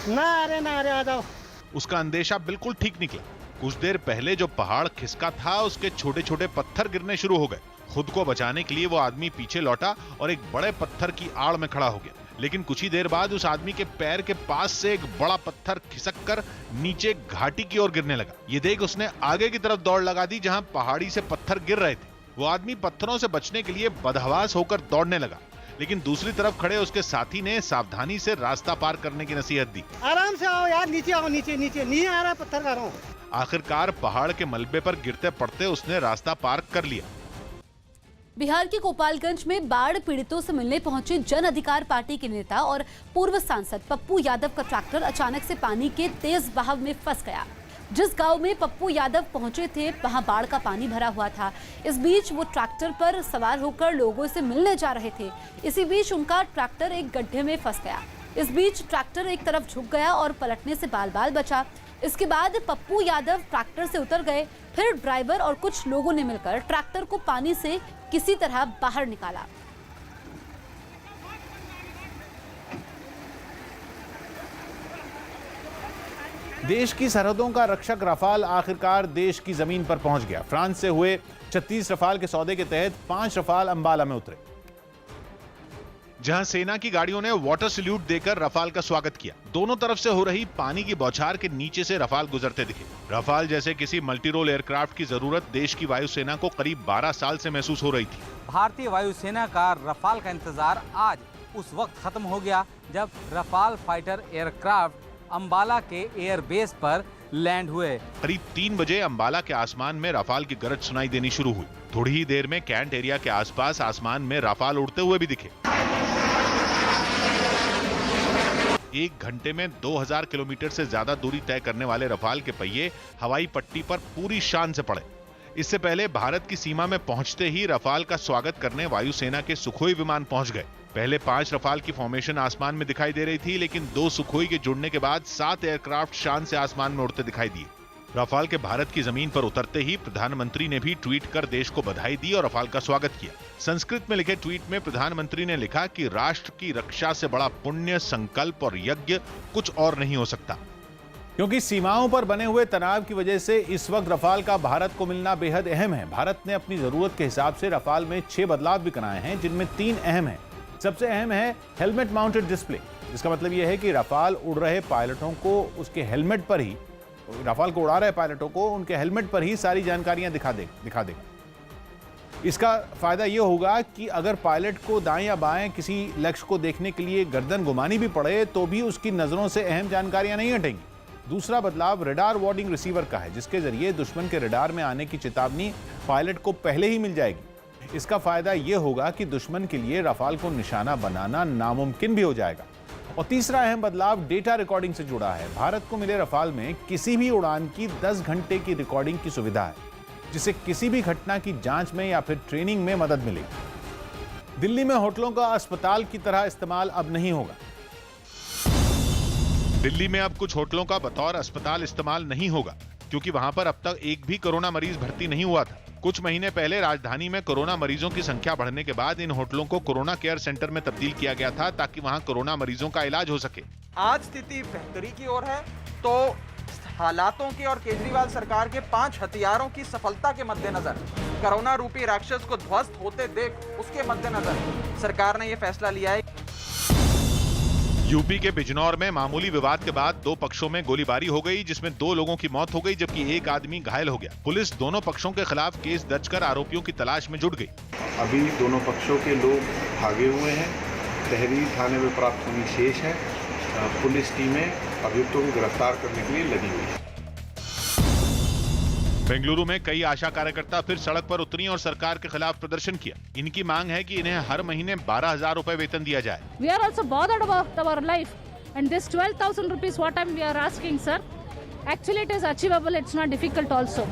ना अरे आ जाओ। उसका अंदेशा बिल्कुल ठीक निकला। कुछ देर पहले जो पहाड़ खिसका था उसके छोटे छोटे पत्थर गिरने शुरू हो गए। खुद को बचाने के लिए वो आदमी पीछे लौटा और एक बड़े पत्थर की आड़ में खड़ा हो गया। लेकिन कुछ ही देर बाद उस आदमी के पैर के पास से एक बड़ा पत्थर खिसककर नीचे घाटी की ओर गिरने लगा। ये देख उसने आगे की तरफ दौड़ लगा दी, जहां पहाड़ी से पत्थर गिर रहे थे। वो आदमी पत्थरों से बचने के लिए बदहवास होकर दौड़ने लगा, लेकिन दूसरी तरफ खड़े उसके साथी ने सावधानी से रास्ता पार करने की नसीहत दी। आराम से आओ यार, नीचे आओ, नीचे नहीं आ रहा पत्थर का रहा। आखिरकार पहाड़ के मलबे पर गिरते पड़ते उसने रास्ता पार कर लिया। बिहार के गोपालगंज में बाढ़ पीड़ितों से मिलने पहुंचे जन अधिकार पार्टी के नेता और पूर्व सांसद पप्पू यादव का ट्रैक्टर अचानक से पानी के तेज बहाव में फंस गया। जिस गांव में पप्पू यादव पहुंचे थे वहां बाढ़ का पानी भरा हुआ था। इस बीच वो ट्रैक्टर पर सवार होकर लोगों से मिलने जा रहे थे। इसी बीच उनका ट्रैक्टर एक गड्ढे में फंस गया। इस बीच ट्रैक्टर एक तरफ झुक गया और पलटने से बाल बाल बचा। इसके बाद पप्पू यादव ट्रैक्टर से उतर गए। फिर ड्राइवर और कुछ लोगों ने मिलकर ट्रैक्टर को पानी से किसी तरह बाहर निकाला। देश की सरहदों का रक्षक रफाल आखिरकार देश की जमीन पर पहुंच गया। फ्रांस से हुए 36 रफाल के सौदे के तहत 5 रफाल अंबाला में उतरे, जहां सेना की गाड़ियों ने वाटर सैल्यूट देकर रफाल का स्वागत किया। दोनों तरफ से हो रही पानी की बौछार के नीचे से रफाल गुजरते दिखे। रफाल जैसे किसी मल्टी रोल एयरक्राफ्ट की जरूरत देश की वायुसेना को करीब 12 साल से महसूस हो रही थी। भारतीय वायुसेना का रफाल का इंतजार आज उस वक्त खत्म हो गया जब रफाल फाइटर एयरक्राफ्ट अंबाला के एयरबेस पर लैंड हुए। करीब 3 बजे अंबाला के आसमान में रफाल की गरज सुनाई देनी शुरू हुई। थोड़ी ही देर में कैंट एरिया के आसपास आसमान में रफाल उड़ते हुए भी दिखे। 1 घंटे में 2000 किलोमीटर से ज्यादा दूरी तय करने वाले रफाल के पहिए हवाई पट्टी पर पूरी शान से पड़े। इससे पहले भारत की सीमा में पहुंचते ही रफाल का स्वागत करने वायुसेना के सुखोई विमान पहुंच गए। पहले 5 रफाल की फॉर्मेशन आसमान में दिखाई दे रही थी, लेकिन 2 सुखोई के जुड़ने के बाद 7 एयरक्राफ्ट शान से आसमान में उड़ते दिखाई दिए। रफाल के भारत की जमीन पर उतरते ही प्रधानमंत्री ने भी ट्वीट कर देश को बधाई दी और रफाल का स्वागत किया। संस्कृत में लिखे ट्वीट में प्रधानमंत्री ने लिखा कि राष्ट्र की रक्षा से बड़ा पुण्य, संकल्प और यज्ञ कुछ और नहीं हो सकता। क्योंकि सीमाओं पर बने हुए तनाव की वजह से इस वक्त रफाल का भारत को मिलना बेहद अहम है। भारत ने अपनी जरूरत के हिसाब से रफाल में 6 बदलाव भी कराए हैं, जिनमें 3 अहम हैं। सबसे अहम है हेलमेट माउंटेड डिस्प्ले, जिसका मतलब यह है कि रफाल उड़ रहे पायलटों को उसके हेलमेट पर ही, रफाल को उड़ा रहे पायलटों को उनके हेलमेट पर ही सारी जानकारियां दिखा देगा। इसका फायदा यह होगा कि अगर पायलट को दाएं या बाएं किसी लक्ष्य को देखने के लिए गर्दन घुमानी भी पड़े तो भी उसकी नजरों से अहम जानकारियां नहीं हटेंगी। दूसरा बदलाव रडार वार्निंग रिसीवर का है, जिसके जरिए दुश्मन के रडार में आने की चेतावनी पायलट को पहले ही मिल जाएगी। इसका फायदा यह होगा कि दुश्मन के लिए रफाल को निशाना बनाना नामुमकिन भी हो जाएगा। और तीसरा अहम बदलाव डेटा रिकॉर्डिंग से जुड़ा है। भारत को मिले रफाल में किसी भी उड़ान की 10 घंटे की रिकॉर्डिंग की सुविधा है, जिससे किसी भी घटना की जांच में या फिर ट्रेनिंग में मदद मिलेगी। दिल्ली में होटलों का अस्पताल की तरह इस्तेमाल अब नहीं होगा। दिल्ली में अब कुछ होटलों का बतौर अस्पताल इस्तेमाल नहीं होगा, क्योंकि वहां पर अब तक एक भी कोरोना मरीज भर्ती नहीं हुआ था। कुछ महीने पहले राजधानी में कोरोना मरीजों की संख्या बढ़ने के बाद इन होटलों को कोरोना केयर सेंटर में तब्दील किया गया था, ताकि वहां कोरोना मरीजों का इलाज हो सके। आज स्थिति बेहतरी की ओर है, तो हालातों के और केजरीवाल सरकार के 5 हथियारों की सफलता के मद्देनजर, कोरोना रूपी राक्षस को ध्वस्त होते देख उसके मद्देनजर सरकार ने यह फैसला लिया है। यूपी के बिजनौर में मामूली विवाद के बाद 2 पक्षों में गोलीबारी हो गई, जिसमें 2 लोगों की मौत हो गई, जबकि 1 आदमी घायल हो गया। पुलिस दोनों पक्षों के खिलाफ केस दर्ज कर आरोपियों की तलाश में जुट गई। अभी दोनों पक्षों के लोग भागे हुए हैं। तहरीर थाने में प्राप्त होनी शेष है। पुलिस टीमें अभियुक्तों को गिरफ्तार करने के लिए लगी हुई है। बेंगलुरु में कई आशा कार्यकर्ता फिर सड़क पर उतरी और सरकार के खिलाफ प्रदर्शन किया। इनकी मांग है कि इन्हें हर महीने 12,000 रुपए वेतन दिया जाए। We are also bothered about our life and this 12,000 rupees what we are asking, sir. Actually it is achievable, it's not difficult also.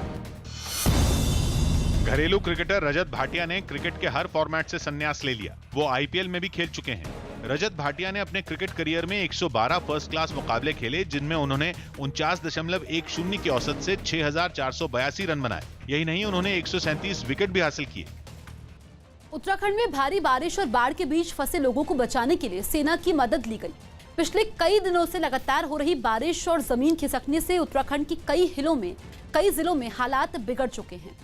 घरेलू क्रिकेटर रजत भाटिया ने क्रिकेट के हर फॉर्मेट से संन्यास ले लिया। वो आईपीएल में भी खेल चुके हैं। रजत भाटिया ने अपने क्रिकेट करियर में 112 फर्स्ट क्लास मुकाबले खेले, जिनमें उन्होंने 49.10 की औसत से 6,482 रन बनाए। यही नहीं, उन्होंने 137 विकेट भी हासिल किए। उत्तराखंड में भारी बारिश और बाढ़ के बीच फंसे लोगों को बचाने के लिए सेना की मदद ली गई। पिछले कई दिनों से लगातार हो रही बारिश और जमीन खिसकने से उत्तराखंड की कई जिलों में हालात बिगड़ चुके हैं,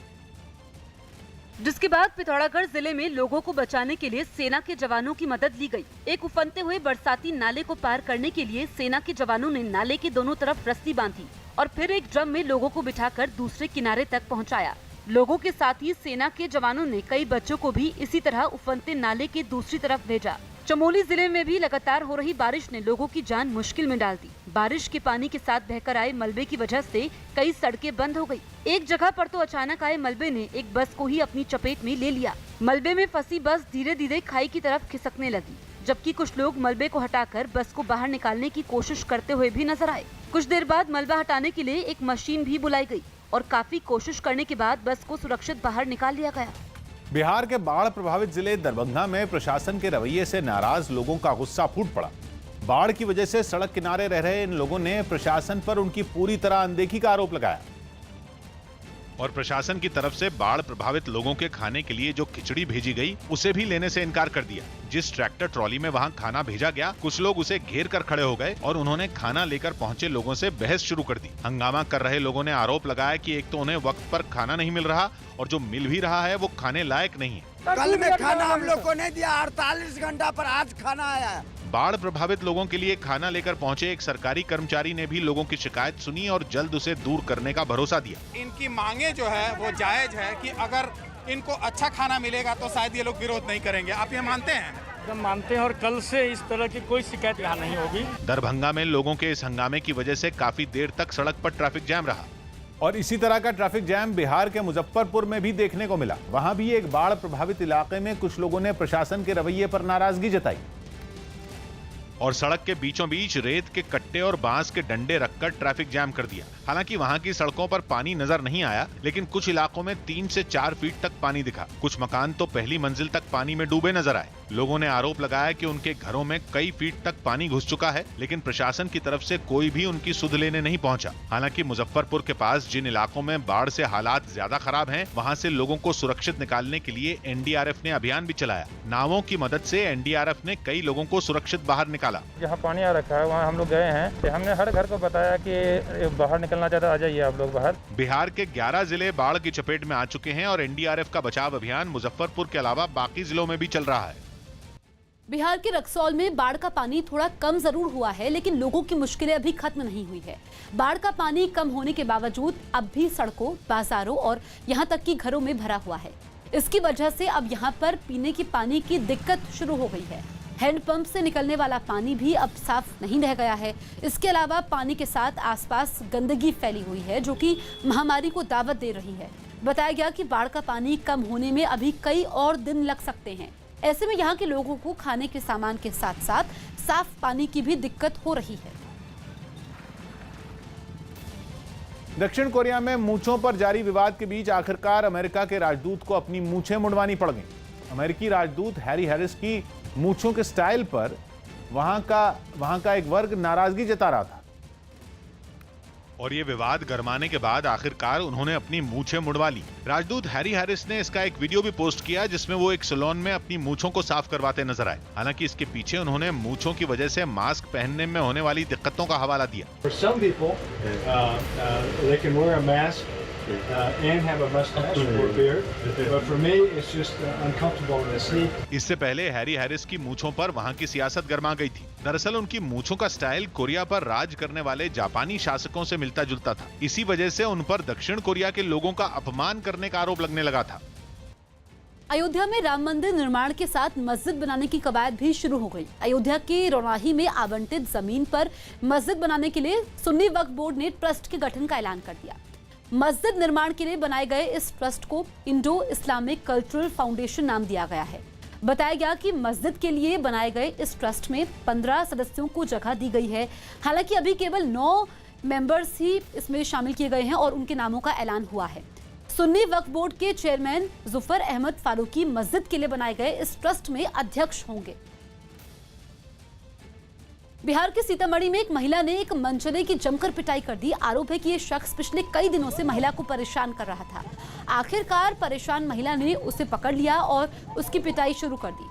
जिसके बाद पिथौरागढ़ जिले में लोगों को बचाने के लिए सेना के जवानों की मदद ली गई। एक उफनते हुए बरसाती नाले को पार करने के लिए सेना के जवानों ने नाले के दोनों तरफ रस्सी बांधी और फिर एक ड्रम में लोगों को बिठाकर दूसरे किनारे तक पहुंचाया। लोगों के साथ ही सेना के जवानों ने कई बच्चों को भी इसी तरह उफनते नाले के दूसरी तरफ भेजा। चमोली जिले में भी लगातार हो रही बारिश ने लोगों की जान मुश्किल में डाल दी। बारिश के पानी के साथ बहकर आए मलबे की वजह से कई सड़कें बंद हो गई। एक जगह पर तो अचानक आए मलबे ने एक बस को ही अपनी चपेट में ले लिया। मलबे में फंसी बस धीरे धीरे खाई की तरफ खिसकने लगी, जबकि कुछ लोग मलबे को हटाकर बस को बाहर निकालने की कोशिश करते हुए भी नजर आए। कुछ देर बाद मलबा हटाने के लिए एक मशीन भी बुलाई गई और काफी कोशिश करने के बाद बस को सुरक्षित बाहर निकाल लिया गया। बिहार के बाढ़ प्रभावित जिले दरभंगा में प्रशासन के रवैये से नाराज लोगों का गुस्सा फूट पड़ा। बाढ़ की वजह से सड़क किनारे रह रहे इन लोगों ने प्रशासन पर उनकी पूरी तरह अनदेखी का आरोप लगाया और प्रशासन की तरफ से बाढ़ प्रभावित लोगों के खाने के लिए जो खिचड़ी भेजी गई उसे भी लेने से इनकार कर दिया। जिस ट्रैक्टर ट्रॉली में वहां खाना भेजा गया, कुछ लोग उसे घेर कर खड़े हो गए और उन्होंने खाना लेकर पहुंचे लोगों से बहस शुरू कर दी। हंगामा कर रहे लोगों ने आरोप लगाया कि एक तो उन्हें वक्त पर खाना नहीं मिल रहा और जो मिल भी रहा है वो खाने लायक नहीं है। कल में खाना हम लोग को नहीं दिया, 48 घंटा पर आज खाना आया। बाढ़ प्रभावित लोगों के लिए खाना लेकर पहुंचे एक सरकारी कर्मचारी ने भी लोगों की शिकायत सुनी और जल्द उसे दूर करने का भरोसा दिया। इनकी मांगे जो है वो जायज है कि अगर इनको अच्छा खाना मिलेगा तो शायद ये लोग विरोध नहीं करेंगे। आप ये मानते हैं? हम मानते हैं और कल से इस तरह की कोई शिकायत यहाँ नहीं होगी। दरभंगा में लोगों के इस हंगामे की वजह से काफी देर तक सड़क पर ट्रैफिक जैम रहा और इसी तरह का ट्रैफिक जैम बिहार के मुजफ्फरपुर में भी देखने को मिला। वहां भी एक बाढ़ प्रभावित इलाके में कुछ लोगों ने प्रशासन के रवैये पर नाराजगी जताई और सड़क के बीचों बीच रेत के कट्टे और बांस के डंडे रखकर ट्रैफिक जैम कर दिया। हालांकि वहां की सड़कों पर पानी नजर नहीं आया, लेकिन कुछ इलाकों में 3 से 4 फीट तक पानी दिखा। कुछ मकान तो पहली मंजिल तक पानी में डूबे नजर आए। लोगों ने आरोप लगाया कि उनके घरों में कई फीट तक पानी घुस चुका है, लेकिन प्रशासन की तरफ से कोई भी उनकी सुध लेने नहीं पहुंचा। हालांकि मुजफ्फरपुर के पास जिन इलाकों में बाढ़ से हालात ज्यादा खराब हैं, वहां से लोगों को सुरक्षित निकालने के लिए एनडीआरएफ ने अभियान भी चलाया। नावों की मदद से एनडीआरएफ ने कई लोगों को सुरक्षित बाहर निकाला। जहाँ पानी आ रखा है वहाँ हम लोग गए हैं। हमने हर घर को बताया कि बाहर निकलना चाहता, आ जाइए आप लोग बाहर। बिहार के 11 जिले बाढ़ की चपेट में आ चुके हैं और एनडीआरएफ का बचाव अभियान मुजफ्फरपुर के अलावा बाकी जिलों में भी चल रहा है। बिहार के रक्सौल में बाढ़ का पानी थोड़ा कम जरूर हुआ है, लेकिन लोगों की मुश्किलें अभी खत्म नहीं हुई है। बाढ़ का पानी कम होने के बावजूद अब भी सड़कों, बाजारों और यहाँ तक कि घरों में भरा हुआ है। इसकी वजह से अब यहाँ पर पीने की पानी की दिक्कत शुरू हो गई है। हैंडपंप से निकलने वाला पानी भी अब साफ नहीं रह गया है। इसके अलावा पानी के साथ आसपास गंदगी फैली हुई है, जो कि महामारी को दावत दे रही है। बताया गया कि बाढ़ का पानी कम होने में अभी कई और दिन लग सकते हैं। ऐसे में यहाँ के लोगों को खाने के सामान के साथ साथ साफ पानी की भी दिक्कत हो रही है। दक्षिण कोरिया में मूंछों पर जारी विवाद के बीच आखिरकार अमेरिका के राजदूत को अपनी मूंछें मुड़वानी पड़ गईं। अमेरिकी राजदूत हैरी हैरिस की मूंछों के स्टाइल पर वहां का एक वर्ग नाराजगी जता रहा था और ये विवाद गरमाने के बाद आखिरकार उन्होंने अपनी मूंछें मुड़वा ली। राजदूत हैरी हैरिस ने इसका एक वीडियो भी पोस्ट किया, जिसमें वो एक सैलून में अपनी मूंछों को साफ करवाते नजर आए। हालांकि इसके पीछे उन्होंने मूंछों की वजह से मास्क पहनने में होने वाली दिक्कतों का हवाला दिया। इससे पहले हैरी हैरिस की मूंछों पर वहां की सियासत गरमा गई थी। दरअसल उनकी मूंछों का स्टाइल कोरिया पर राज करने वाले जापानी शासकों से मिलता जुलता था। इसी वजह से उन पर दक्षिण कोरिया के लोगों का अपमान करने का आरोप लगने लगा था। अयोध्या में राम मंदिर निर्माण के साथ मस्जिद बनाने की कवायद भी शुरू हो गई। अयोध्या के रौनाही में आवंटित जमीन पर मस्जिद बनाने के लिए सुन्नी वक्फ बोर्ड ने ट्रस्ट के गठन का ऐलान कर दिया। मस्जिद निर्माण के लिए बनाए गए इस ट्रस्ट को इंडो इस्लामिक कल्चरल फाउंडेशन नाम दिया गया है। बताया गया कि मस्जिद के लिए बनाए गए इस ट्रस्ट में 15 सदस्यों को जगह दी गई है। हालांकि अभी केवल 9 मेंबर्स ही इसमें शामिल किए गए हैं और उनके नामों का ऐलान हुआ है। सुन्नी वक्फ बोर्ड के चेयरमैन जुफर अहमद फारूकी मस्जिद के लिए बनाए गए इस ट्रस्ट में अध्यक्ष होंगे। बिहार के सीतामढ़ी में एक महिला ने एक मनचले की जमकर पिटाई कर दी। आरोप है कि ये शख्स पिछले कई दिनों से महिला को परेशान कर रहा था। आखिरकार परेशान महिला ने उसे पकड़ लिया और उसकी पिटाई शुरू कर दी।